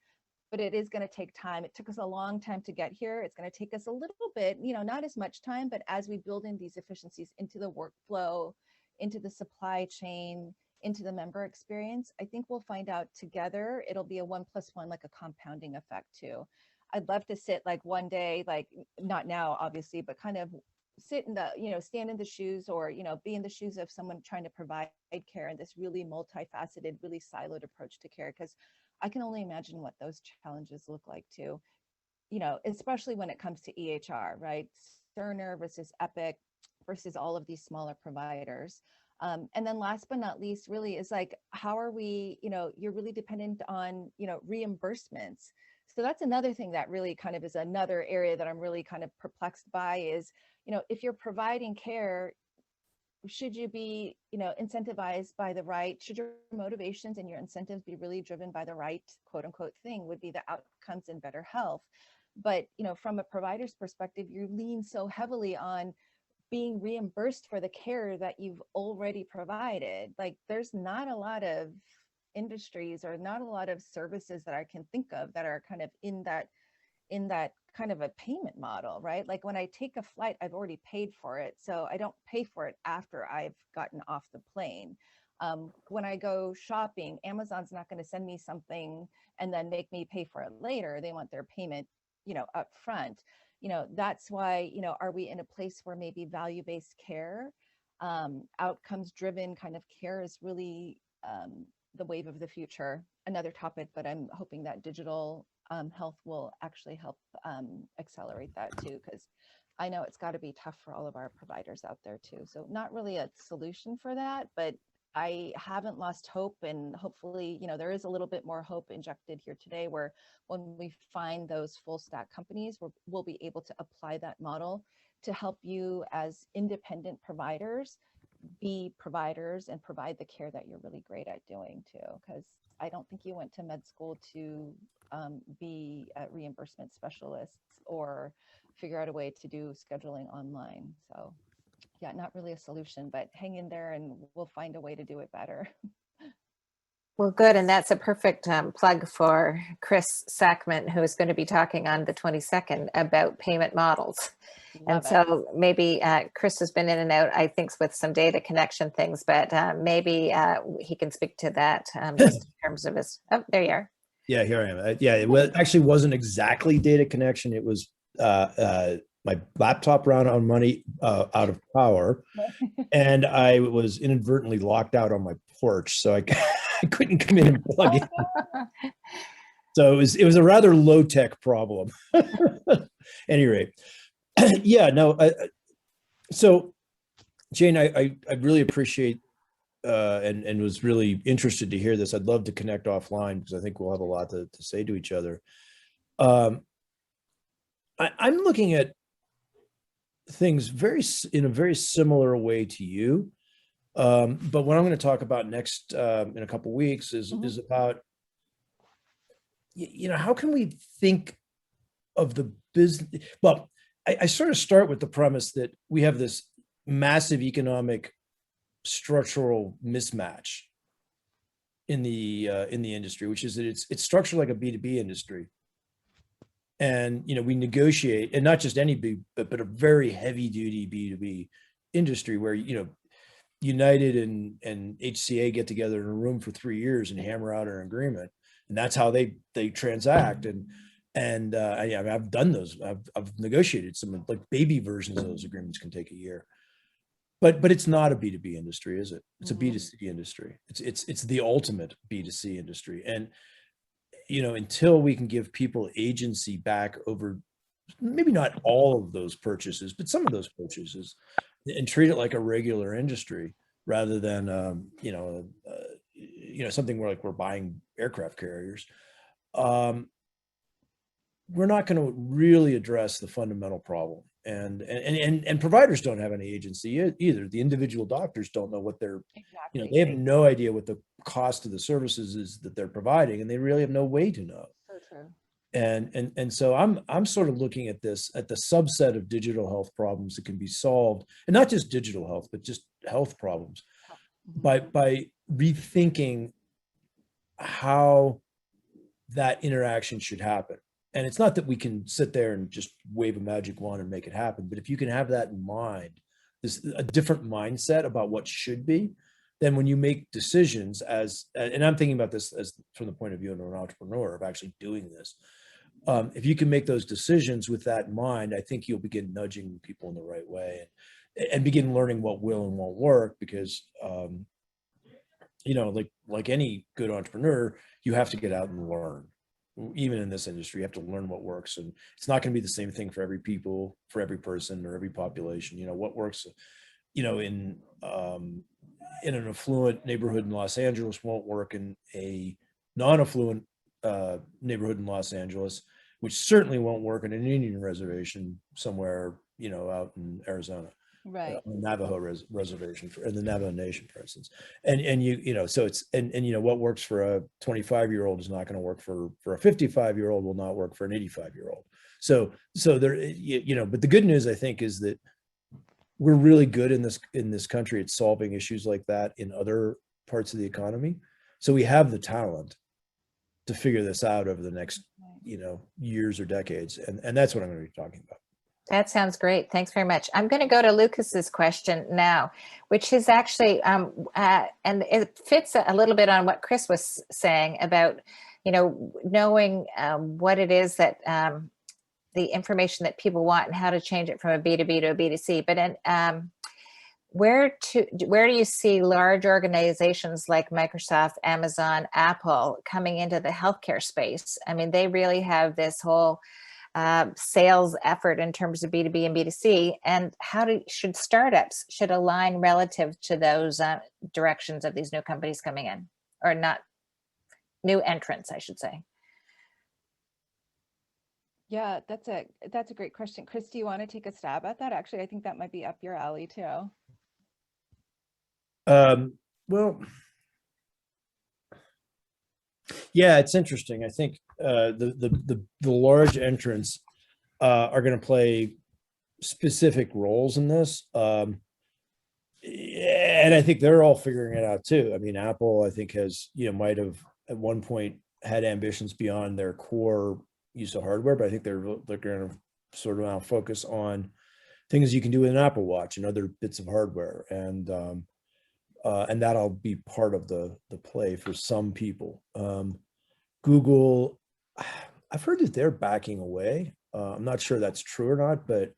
but it is going to take time. It took us a long time to get here. It's going to take us a little bit, not as much time, but as we build in these efficiencies into the workflow, into the supply chain, into the member experience, I think we'll find out together, it'll be a 1 + 1, like a compounding effect too. I'd love to sit like one day, like not now, obviously, but kind of sit in the, stand in the shoes or, be in the shoes of someone trying to provide care in this really multifaceted, really siloed approach to care. Because I can only imagine what those challenges look like too, especially when it comes to EHR, right? Cerner versus Epic versus all of these smaller providers. And then last but not least, really is like, how are we, you're really dependent on, reimbursements. So that's another thing that really kind of is another area that I'm really kind of perplexed by is, if you're providing care, should you be, incentivized by the right, should your motivations and your incentives be really driven by the right, quote unquote, thing would be the outcomes and better health. But, from a provider's perspective, you lean so heavily on being reimbursed for the care that you've already provided. Like there's not a lot of industries or not a lot of services that I can think of that are kind of in that kind of a payment model, right? Like when I take a flight, I've already paid for it. So I don't pay for it after I've gotten off the plane. When I go shopping, Amazon's not going to send me something and then make me pay for it later. They want their payment, up front. That's why, are we in a place where maybe value-based care, outcomes driven kind of care is really the wave of the future? Another topic, but I'm hoping that digital health will actually help accelerate that too, because I know it's got to be tough for all of our providers out there too. So not really a solution for that, but I haven't lost hope, and hopefully, there is a little bit more hope injected here today, where when we find those full stack companies, we'll be able to apply that model to help you as independent providers be providers and provide the care that you're really great at doing too. Because I don't think you went to med school to be reimbursement specialists or figure out a way to do scheduling online. So yeah, not really a solution, but hang in there and we'll find a way to do it better. Well, good. And that's a perfect plug for Chris Sackman, who is going to be talking on the 22nd about payment models. Love and so maybe Chris has been in and out, I think, with some data connection things, but maybe he can speak to that just in terms of his, oh, there you are. Yeah, here I am. Yeah, it actually wasn't exactly data connection. It was my laptop ran on money out of power, and I was inadvertently locked out on my porch, so I couldn't come in and plug in. So it was a rather low tech problem. At any rate, yeah, no. So Jane, I really appreciate and was really interested to hear this. I'd love to connect offline because I think we'll have a lot to say to each other. I'm looking at things in a very similar way to you. But what I'm going to talk about next in a couple of weeks is about, how can we think of the business? Well, I sort of start with the premise that we have this massive economic structural mismatch in the industry, which is that it's structured like a B2B industry. And, we negotiate, and not just any but a very heavy duty B2B industry where, United and HCA get together in a room for 3 years and hammer out an agreement. And that's how they transact. And I've done those. I've negotiated some, like, baby versions of those agreements can take a year. But it's not a B2B industry, is it? It's a B2C industry. It's the ultimate B2C industry. And, until we can give people agency back over maybe not all of those purchases, but some of those purchases, and treat it like a regular industry rather than, something where, like, we're buying aircraft carriers, we're not going to really address the fundamental problem. And providers don't have any agency either. The individual doctors don't know what they're, they have no idea what the cost of the services is that they're providing, and they really have no way to know. So true. And so I'm sort of looking at this, at the subset of digital health problems that can be solved, and not just digital health, but just health problems, by rethinking how that interaction should happen. And it's not that we can sit there and just wave a magic wand and make it happen, but if you can have that in mind, a different mindset about what should be, then when you make decisions and I'm thinking about this as from the point of view of an entrepreneur of actually doing this, if you can make those decisions with that in mind, I think you'll begin nudging people in the right way and begin learning what will and won't work, because, like any good entrepreneur, you have to get out and learn. Even in this industry, you have to learn what works, and it's not going to be the same thing for every person or every population. What works, in an affluent neighborhood in Los Angeles won't work in a non-affluent neighborhood in Los Angeles, which certainly won't work in an Indian reservation somewhere, out in Arizona. Right. Navajo reservation in the Navajo Nation, for instance. And so it's, and what works for a 25-year-old is not going to work for a 55-year-old, will not work for an 85-year-old. So there, but the good news, I think, is that we're really good in this country at solving issues like that in other parts of the economy. So we have the talent to figure this out over the next, years or decades. And that's what I'm going to be talking about. That sounds great. Thanks very much. I'm going to go to Lucas's question now, which is actually, and it fits a little bit on what Chris was saying about, knowing what it is that the information that people want and how to change it from a B2B to a B2C. But where do you see large organizations like Microsoft, Amazon, Apple coming into the healthcare space? I mean, they really have this whole sales effort in terms of B2B and B2C, and should startups align relative to those directions of these new companies coming in, or not new entrants, I should say. Yeah, that's a great question. Chris, do you want to take a stab at that? Actually, I think that might be up your alley too. Well, yeah, it's interesting. I think the large entrants are going to play specific roles in this, and I think they're all figuring it out too. I mean, Apple, I think, has might have at one point had ambitions beyond their core use of hardware, but I think they're going to sort of now focus on things you can do with an Apple Watch and other bits of hardware, and that'll be part of the play for some people. Google, I've heard that they're backing away. I'm not sure that's true or not, but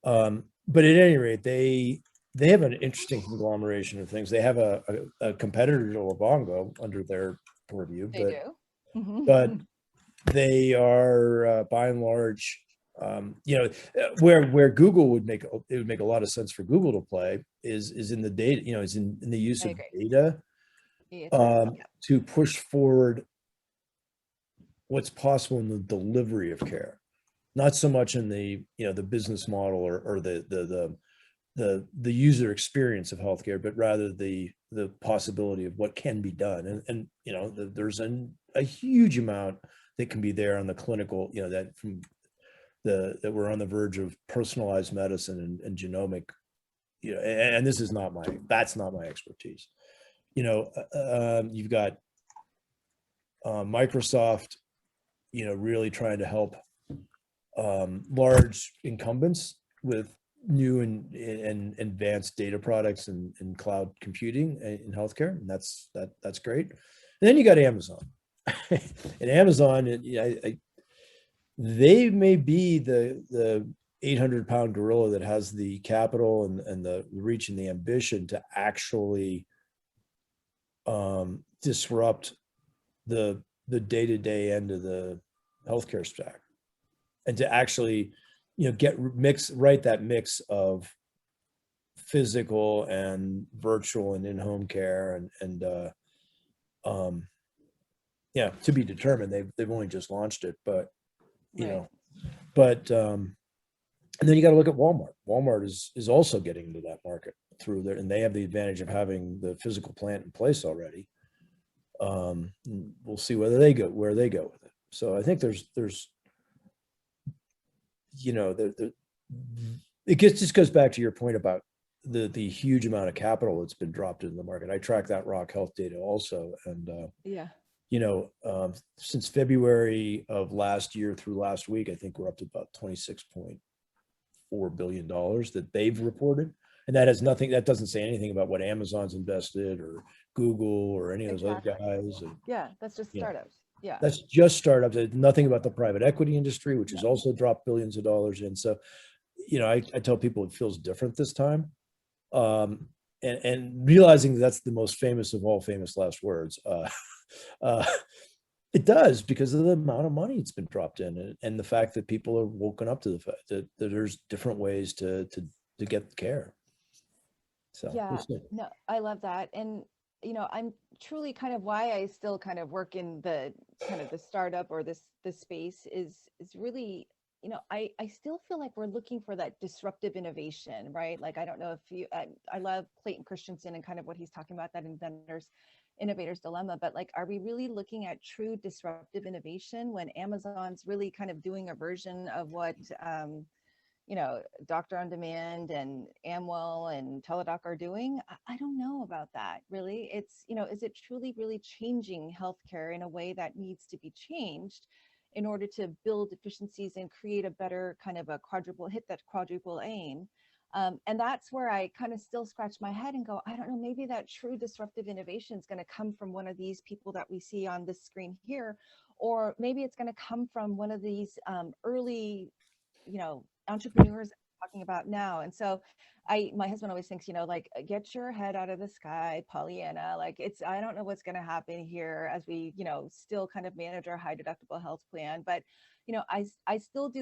at any rate, they have an interesting conglomeration of things. They have a competitor to Livongo under their purview, They do. but they are by and large Where Google would make a lot of sense for Google to play is in the data, is in the use I of agree. data Yeah. to push forward what's possible in the delivery of care, not so much in the the business model or the user experience of healthcare, but rather the possibility of what can be done. And there's a huge amount that can be there on the clinical, that from that we're on the verge of personalized medicine and genomic, and this is that's not my expertise. You've got Microsoft, really trying to help large incumbents with new and advanced data products and cloud computing in healthcare, and that's great. And then you got Amazon, and Amazon, they may be the 800-pound gorilla that has the capital and the reach and the ambition to actually disrupt the day-to-day end of the healthcare stack, and to actually right that mix of physical and virtual and in-home care and to be determined. They've only just launched it, but and then you got to look at Walmart. Walmart is also getting into that market through there, and they have the advantage of having the physical plant in place already. We'll see where they go with it. So I think there's just goes back to your point about the huge amount of capital that's been dropped into the market. I track that Rock Health data also, and since February of last year through last week, I think we're up to about $26.4 billion that they've reported, and that has nothing. That doesn't say anything about what Amazon's invested or Google or any of those other guys. That's just startups. That's just startups. Nothing about the private equity industry, which has also dropped billions of dollars in. So, I tell people it feels different this time, and realizing that's the most famous of all famous last words. It does, because of the amount of money it's been dropped in, and the fact that people are woken up to the fact that there's different ways to get care. So no, I love that. And I'm truly kind of why I still kind of work in the kind of the startup or this space is really, I still feel like we're looking for that disruptive innovation, right? Like, I don't know if I love Clayton Christensen and kind of what he's talking about, that innovator's dilemma, but like, are we really looking at true disruptive innovation when Amazon's really kind of doing a version of what Doctor on Demand and Amwell and Teladoc are doing? I don't know about that, really. It's, is it truly really changing healthcare in a way that needs to be changed in order to build efficiencies and create a better kind of hit that quadruple aim? And that's where I kind of still scratch my head and go, I don't know, maybe that true disruptive innovation is going to come from one of these people that we see on this screen here, or maybe it's going to come from one of these early, entrepreneurs talking about now. And so my husband always thinks, like, get your head out of the sky, Pollyanna. Like, I don't know what's going to happen here as we, still kind of manage our high deductible health plan. But, I still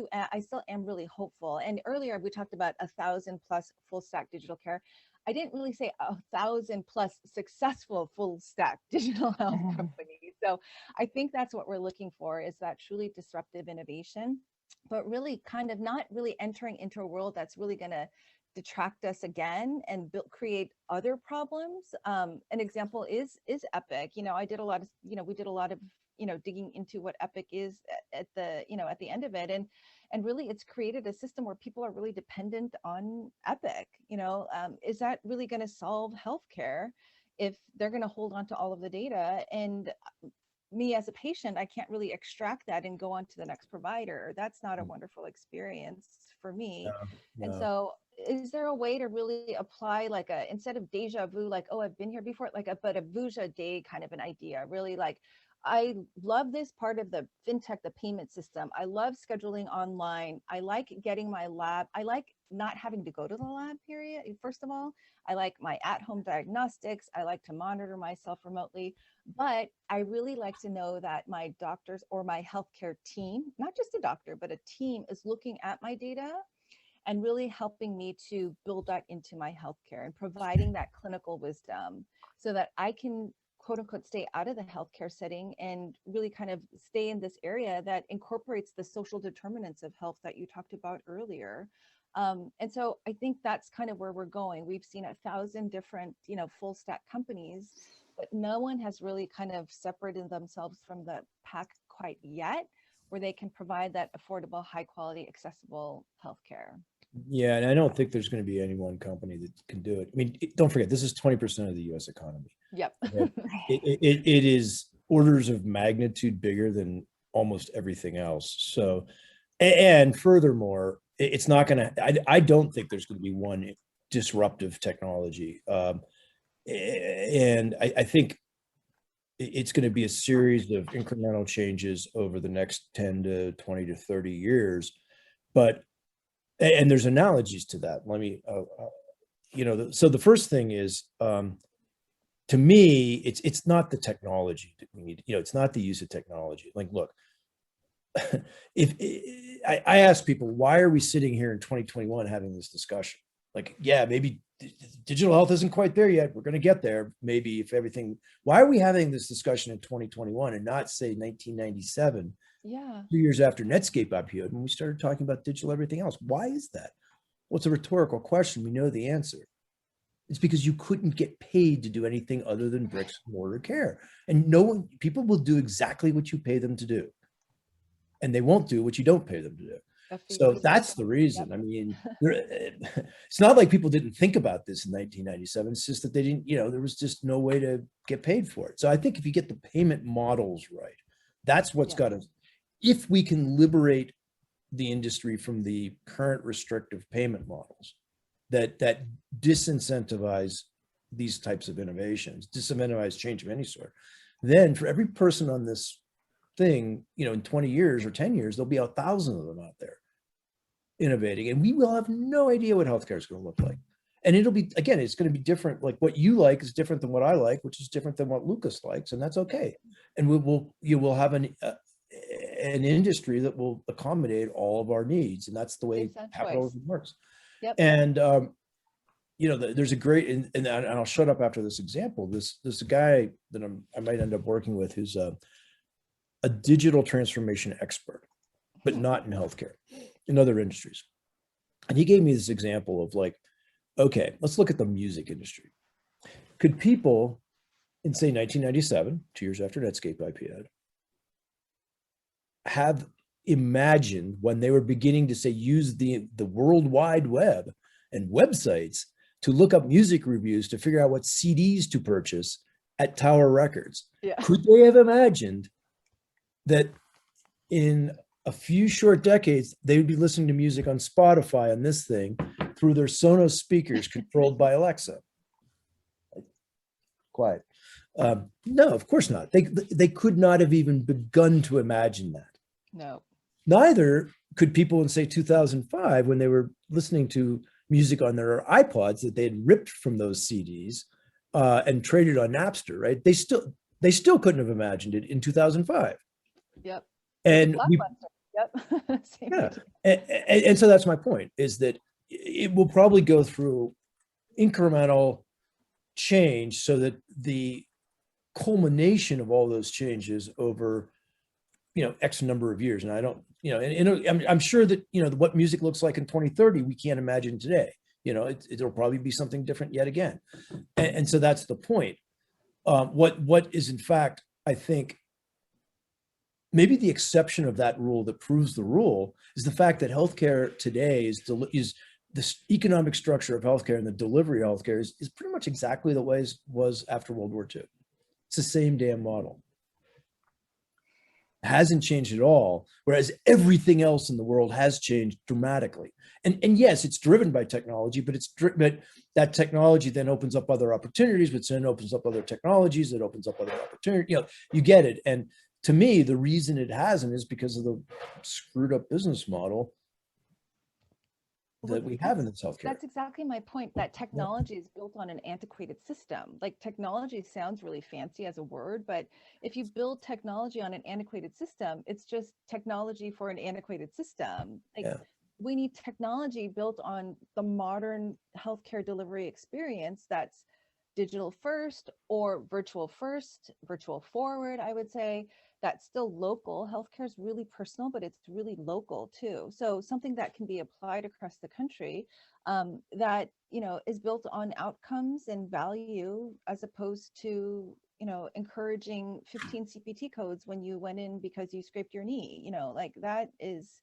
am really hopeful. And earlier we talked about 1,000+ full stack digital care. I didn't really say 1,000+ successful full stack digital health companies. So I think that's what we're looking for, is that truly disruptive innovation, but really kind of not really entering into a world that's really going to detract us again and create other problems. An example is Epic. We did a lot of digging into what Epic is at the end of it, and really it's created a system where people are really dependent on Epic. Is that really going to solve healthcare if they're going to hold on to all of the data? And me as a patient, I can't really extract that and go on to the next provider. That's not a wonderful experience for me. No. And so is there a way to really apply, like, instead of deja vu, like, oh, I've been here before, like but a vuja day kind of an idea, really, like, I love this part of the fintech, the payment system. I love scheduling online. I like getting my lab. I like not having to go to the lab, period. First of all, I like my at-home diagnostics. I like to monitor myself remotely, but I really like to know that my doctors or my healthcare team, not just a doctor, but a team, is looking at my data and really helping me to build that into my healthcare and providing that clinical wisdom so that I can, quote unquote, stay out of the healthcare setting and really kind of stay in this area that incorporates the social determinants of health that you talked about earlier. And so I think that's kind of where we're going. We've seen 1,000 different, full stack companies, but no one has really kind of separated themselves from the pack quite yet, where they can provide that affordable, high quality, accessible healthcare. Yeah, and I don't think there's going to be any one company that can do it. I mean, don't forget, this is 20% of the U.S. economy. Yep. It is orders of magnitude bigger than almost everything else. So, and furthermore, it's not going to, I don't think there's going to be one disruptive technology. And I think it's going to be a series of incremental changes over the next 10 to 20 to 30 years. But, and there's analogies to that. Let me, so the first thing is, to me, it's not the technology that we need. It's not the use of technology. Like, look, if I ask people, why are we sitting here in 2021 having this discussion? Like, yeah, maybe digital health isn't quite there yet. We're going to get there. Maybe if everything, why are we having this discussion in 2021 and not say 1997? Yeah. 2 years after Netscape IPO'd, when we started talking about digital everything else. Why is that? Well, it's a rhetorical question. We know the answer. It's because you couldn't get paid to do anything other than bricks and mortar care. And people will do exactly what you pay them to do. And they won't do what you don't pay them to do. So that's the reason. Yep. I mean, it's not like people didn't think about this in 1997. It's just that they didn't, there was just no way to get paid for it. So I think if you get the payment models right, that's what's got to, if we can liberate the industry from the current restrictive payment models that disincentivize these types of innovations, disincentivize change of any sort, then for every person on this thing, in 20 years or 10 years, there'll be 1,000 of them out there innovating, and we will have no idea what healthcare is going to look like. And it'll be, again, it's going to be different. Like what you like is different than what I like, which is different than what Lucas likes, and that's okay. And you will have an industry that will accommodate all of our needs, and that's the way capitalism works. Yep. And there's a great, and I'll shut up after this example. This guy that I might end up working with, who's a digital transformation expert, but not in healthcare, in other industries. And he gave me this example of like, okay, let's look at the music industry. Could people in, say, 1997, 2 years after Netscape IPO'd, have imagined when they were beginning to say use the World Wide Web and websites to look up music reviews to figure out what CDs to purchase at Tower Records? Yeah. Could they have imagined that in a few short decades, they would be listening to music on Spotify on this thing through their Sonos speakers controlled by Alexa? Quiet. No, of course not. They could not have even begun to imagine that. No. Neither could people in, say, 2005, when they were listening to music on their iPods that they had ripped from those CDs and traded on Napster, right? They still couldn't have imagined it in 2005. Yep. And yep. Yeah. And so that's my point, is that it will probably go through incremental change so that the culmination of all those changes over, X number of years. And I don't, I'm sure that, what music looks like in 2030, we can't imagine today. It'll probably be something different yet again. And so that's the point. What is, in fact, I think, maybe the exception of that rule that proves the rule is the fact that healthcare today is this economic structure of healthcare, and the delivery of healthcare is pretty much exactly the way it was after World War II. It's the same damn model. hasn't changed at all, whereas everything else in the world has changed dramatically. And yes, it's driven by technology, but but that technology then opens up other opportunities, which then opens up other technologies, that opens up other opportunities. You know, you get it. And to me, the reason it hasn't is because of the screwed up business model that we have in this healthcare. That's exactly my point, that technology is built on an antiquated system. Like, technology sounds really fancy as a word, but if you build technology on an antiquated system, it's just technology for an antiquated system. Like, we need technology built on the modern healthcare delivery experience that's digital first or virtual first, virtual forward, I would say. That's still local. Healthcare is really personal, but it's really local too. So something that can be applied across the country, that, you know, is built on outcomes and value, as opposed to, you know, encouraging 15 CPT codes when you went in because you scraped your knee. You know, like, that is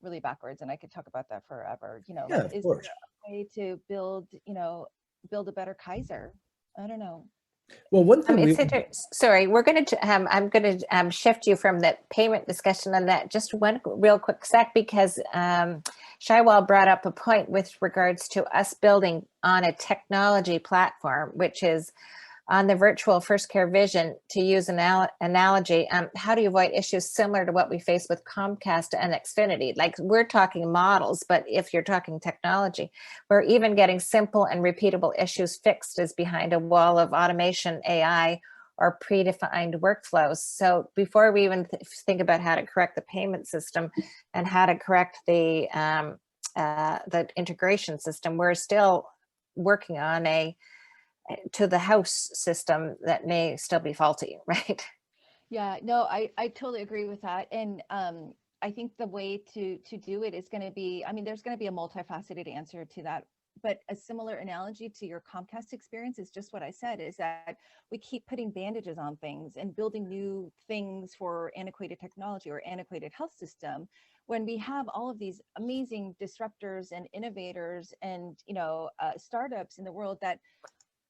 really backwards, and I could talk about that forever. You know, like, is there a way to build, you know, build a better Kaiser? I don't know. Well, one thing sorry, we're going to, I'm going to shift you from the payment discussion on that just one real quick sec, because Shaiwal brought up a point with regards to us building on a technology platform, which is on the virtual first care vision, to use an analogy. How do you avoid issues similar to what we face with Comcast and Xfinity? Like, we're talking models, but if you're talking technology, where even getting simple and repeatable issues fixed is behind a wall of automation, AI, or predefined workflows. So before we even think about how to correct the payment system and how to correct the integration system, we're still working on a to the house system that may still be faulty, right? Yeah, no, I totally agree with that. And I think the way to do it is going to be, I mean, there's going to be a multifaceted answer to that. But a similar analogy to your Comcast experience is just what I said, is that we keep putting bandages on things and building new things for antiquated technology or antiquated health system, when we have all of these amazing disruptors and innovators and, you know, startups in the world that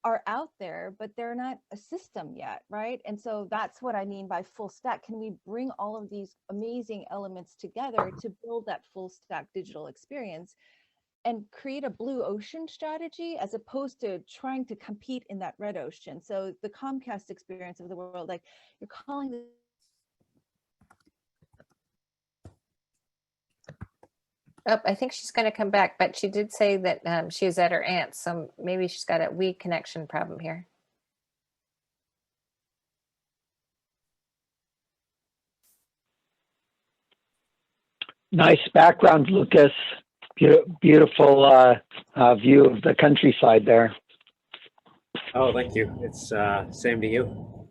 are out there, but they're not a system yet, right? And so that's what I mean by full stack. Can we bring all of these amazing elements together to build that full stack digital experience and create a blue ocean strategy, as opposed to trying to compete in that red ocean? So the Comcast experience of the world, like, you're calling the Oh, I think she's going to come back, but she did say that she was at her aunt's, so maybe she's got a weak connection problem here. Nice background, Lucas. Beautiful view of the countryside there. Oh, thank you. It's same to you.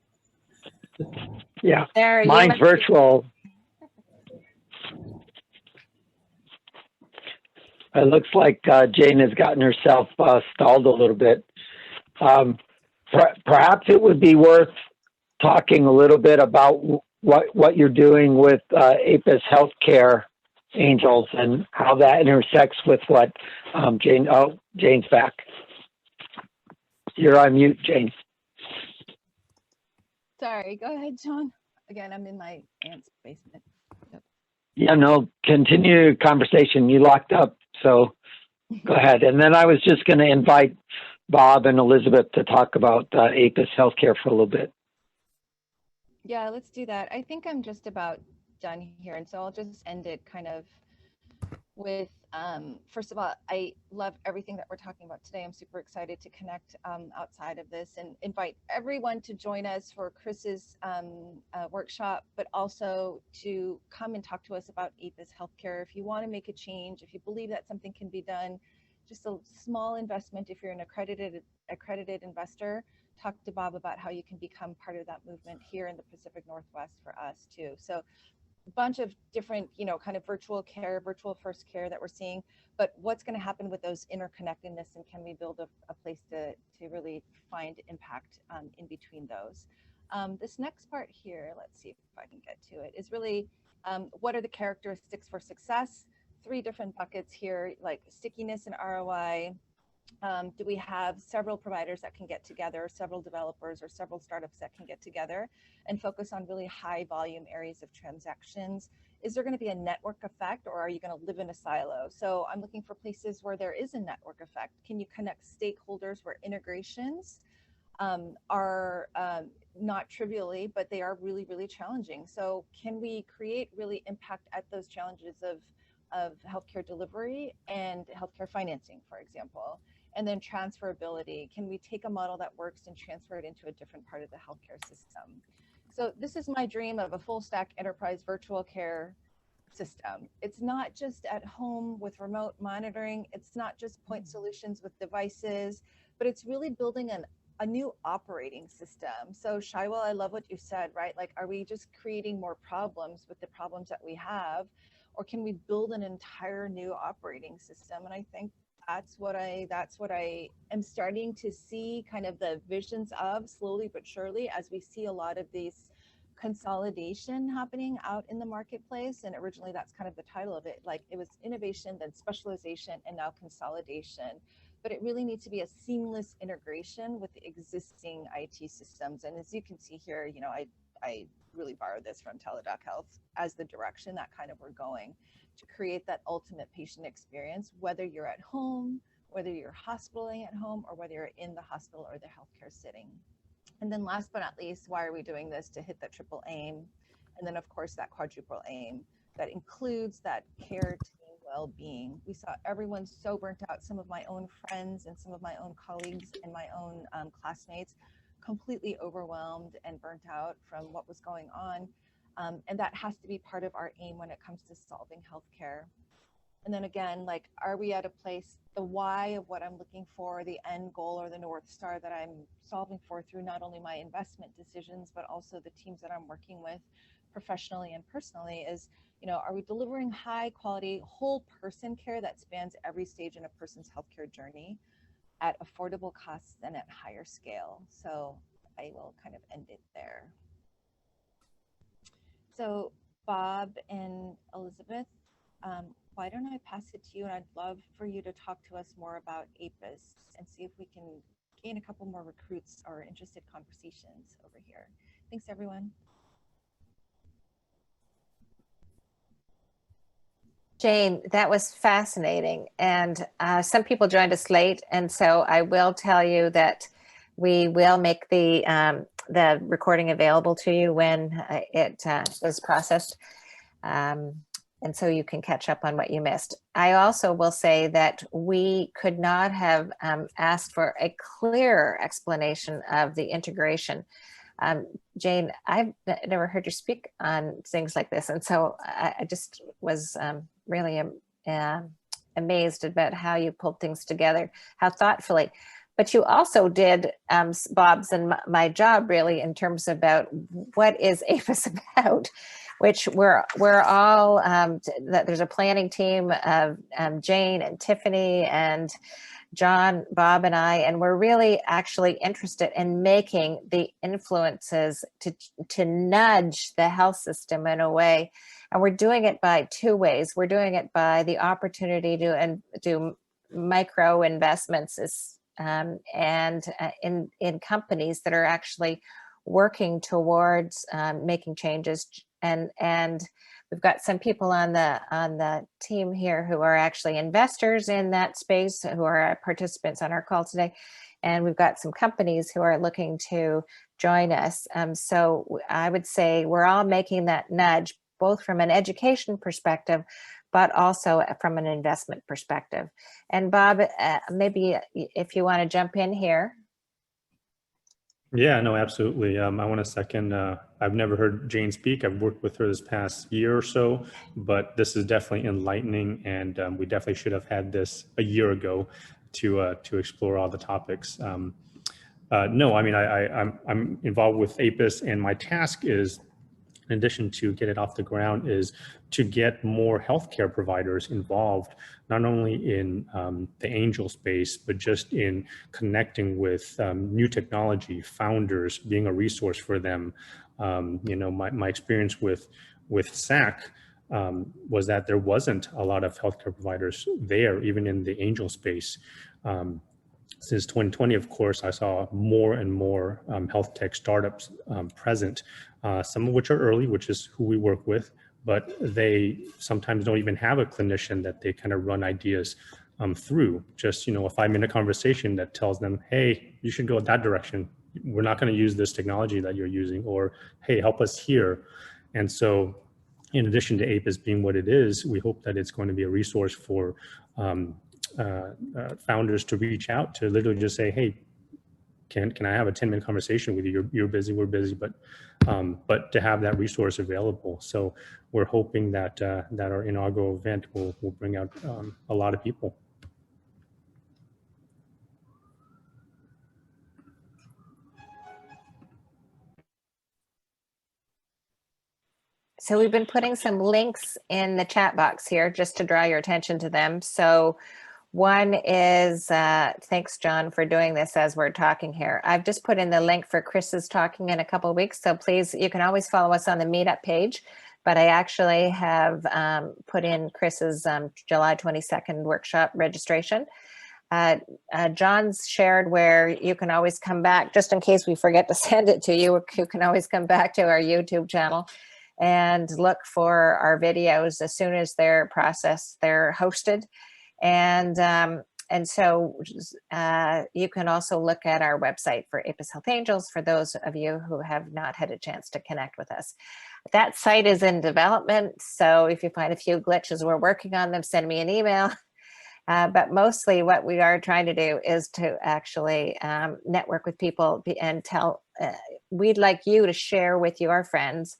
Yeah, There, mine's virtual. It looks like Jane has gotten herself stalled a little bit. Perhaps it would be worth talking a little bit about what you're doing with APIS Healthcare Angels and how that intersects with what Jane. Oh, Jane's back. You're on mute, Jane. Sorry, go ahead, John. Again, I'm in my aunt's basement. Yep. Yeah, no, continue conversation. You locked up, so go ahead. And then I was just going to invite Bob and Elizabeth to talk about APIS Healthcare for a little bit. Yeah, let's do that. I think I'm just about done here, and so I'll just end it kind of with, first of all, I love everything that we're talking about today. I'm super excited to connect outside of this and invite everyone to join us for Chris's workshop, but also to come and talk to us about APIS Healthcare. If you want to make a change, if you believe that something can be done, just a small investment. If you're an accredited investor, talk to Bob about how you can become part of that movement here in the Pacific Northwest for us too. So a bunch of different, you know, kind of virtual care, virtual first care that we're seeing, but what's going to happen with those interconnectedness, and can we build a place to really find impact in between those? This next part here, let's see if I can get to it, is really what are the characteristics for success? 3 different buckets here, like stickiness and ROI, Do we have several providers that can get together, several developers or several startups that can get together and focus on really high volume areas of transactions? Is there going to be a network effect, or are you going to live in a silo? So I'm looking for places where there is a network effect. Can you connect stakeholders where integrations are not trivially, but they are really, really challenging. So can we create really impact at those challenges of healthcare delivery and healthcare financing, for example? And then transferability. Can we take a model that works and transfer it into a different part of the healthcare system? So this is my dream of a full stack enterprise virtual care system. It's not just at home with remote monitoring. It's not just point solutions with devices, but it's really building a new operating system. So Shaiwal, I love what you said, right? Like, are we just creating more problems with the problems that we have, or can we build an entire new operating system? And I think that's what I am starting to see kind of the visions of slowly but surely as we see a lot of these consolidation happening out in the marketplace. And originally that's kind of the title of it. Like, it was innovation, then specialization, and now consolidation. But it really needs to be a seamless integration with the existing IT systems. And as you can see here, you know, I really borrowed this from Teladoc Health as the direction that kind of we're going to create that ultimate patient experience, whether you're at home, whether you're hospitaling at home, or whether you're in the hospital or the healthcare setting. And then last but not least, why are we doing this? To hit that triple aim. And then of course that quadruple aim that includes that care team well-being. We saw everyone so burnt out. Some of my own friends and some of my own colleagues and my own classmates completely overwhelmed and burnt out from what was going on. And that has to be part of our aim when it comes to solving healthcare. And then again, like, are we at a place, the why of what I'm looking for, the end goal or the North Star that I'm solving for through not only my investment decisions, but also the teams that I'm working with professionally and personally is, you know, are we delivering high quality whole person care that spans every stage in a person's healthcare journey at affordable costs and at higher scale? So I will kind of end it there. So Bob and Elizabeth, why don't I pass it to you? And I'd love for you to talk to us more about APIS and see if we can gain a couple more recruits or interested conversations over here. Thanks, everyone. Jane, that was fascinating. And some people joined us late. And so I will tell you that we will make the recording available to you when it is processed. And so you can catch up on what you missed. I also will say that we could not have asked for a clearer explanation of the integration. Jane, I've never heard you speak on things like this. And so I just was really amazed about how you pulled things together, how thoughtfully. But you also did Bob's and my job really in terms about what is APIS about, which we're all, there's a planning team of Jane and Tiffany and John, Bob, and I, and we're really actually interested in making the influences to nudge the health system in a way. And we're doing it by two ways. We're doing it by the opportunity to do micro investments and in companies that are actually working towards making changes. And we've got some people on the team here who are actually investors in that space, who are participants on our call today. And we've got some companies who are looking to join us. So I would say we're all making that nudge, both from an education perspective, but also from an investment perspective. And Bob, maybe if you want to jump in here. Yeah, no, absolutely. I want to second, I've never heard Jane speak. I've worked with her this past year or so, but this is definitely enlightening, and we definitely should have had this a year ago to explore all the topics. No, I mean, I'm involved with APIS, and my task is, in addition to get it off the ground, is to get more healthcare providers involved, not only in the angel space, but just in connecting with new technology, founders, being a resource for them. You know, my experience with SAC was that there wasn't a lot of healthcare providers there, even in the angel space. since 2020, of course, I saw more and more health tech startups present, some of which are early, which is who we work with, but they sometimes don't even have a clinician that they kind of run ideas through. Just, a 5-minute conversation that tells them, hey, you should go that direction. We're not going to use this technology that you're using, or hey, help us here. And so in addition to APIS being what it is, we hope that it's going to be a resource for founders to reach out to literally just say, hey, can I have a 10-minute conversation with you? You're busy, we're busy, but to have that resource available. So we're hoping that that our inaugural event will bring out a lot of people. So we've been putting some links in the chat box here just to draw your attention to them. So one is, thanks John for doing this as we're talking here. I've just put in the link for Chris's talking in a couple of weeks. So please, you can always follow us on the meetup page, but I actually have put in Chris's July 22nd workshop registration. John's shared where you can always come back, just in case we forget to send it to you, you can always come back to our YouTube channel and look for our videos as soon as they're processed, they're hosted. And so you can also look at our website for APIS Health Angels for those of you who have not had a chance to connect with us. That site is in development, so if you find a few glitches, we're working on them, send me an email. But mostly what we are trying to do is to actually network with people and tell, we'd like you to share with your friends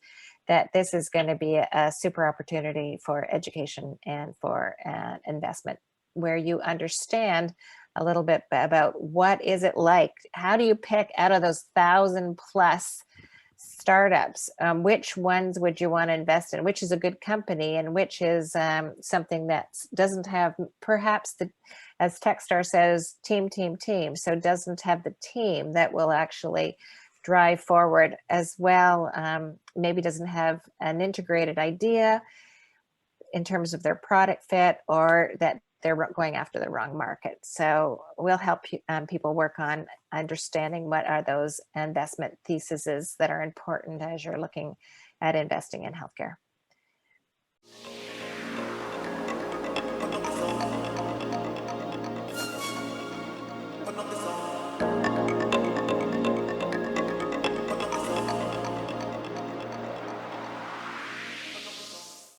that this is going to be a super opportunity for education and for investment, where you understand a little bit about what is it like, how do you pick out of those 1,000+ startups, which ones would you want to invest in, which is a good company and which is something that doesn't have perhaps the, as Techstar says, team, so doesn't have the team that will actually drive forward as well, maybe doesn't have an integrated idea in terms of their product fit, or that they're going after the wrong market. So we'll help people work on understanding what are those investment theses that are important as you're looking at investing in healthcare.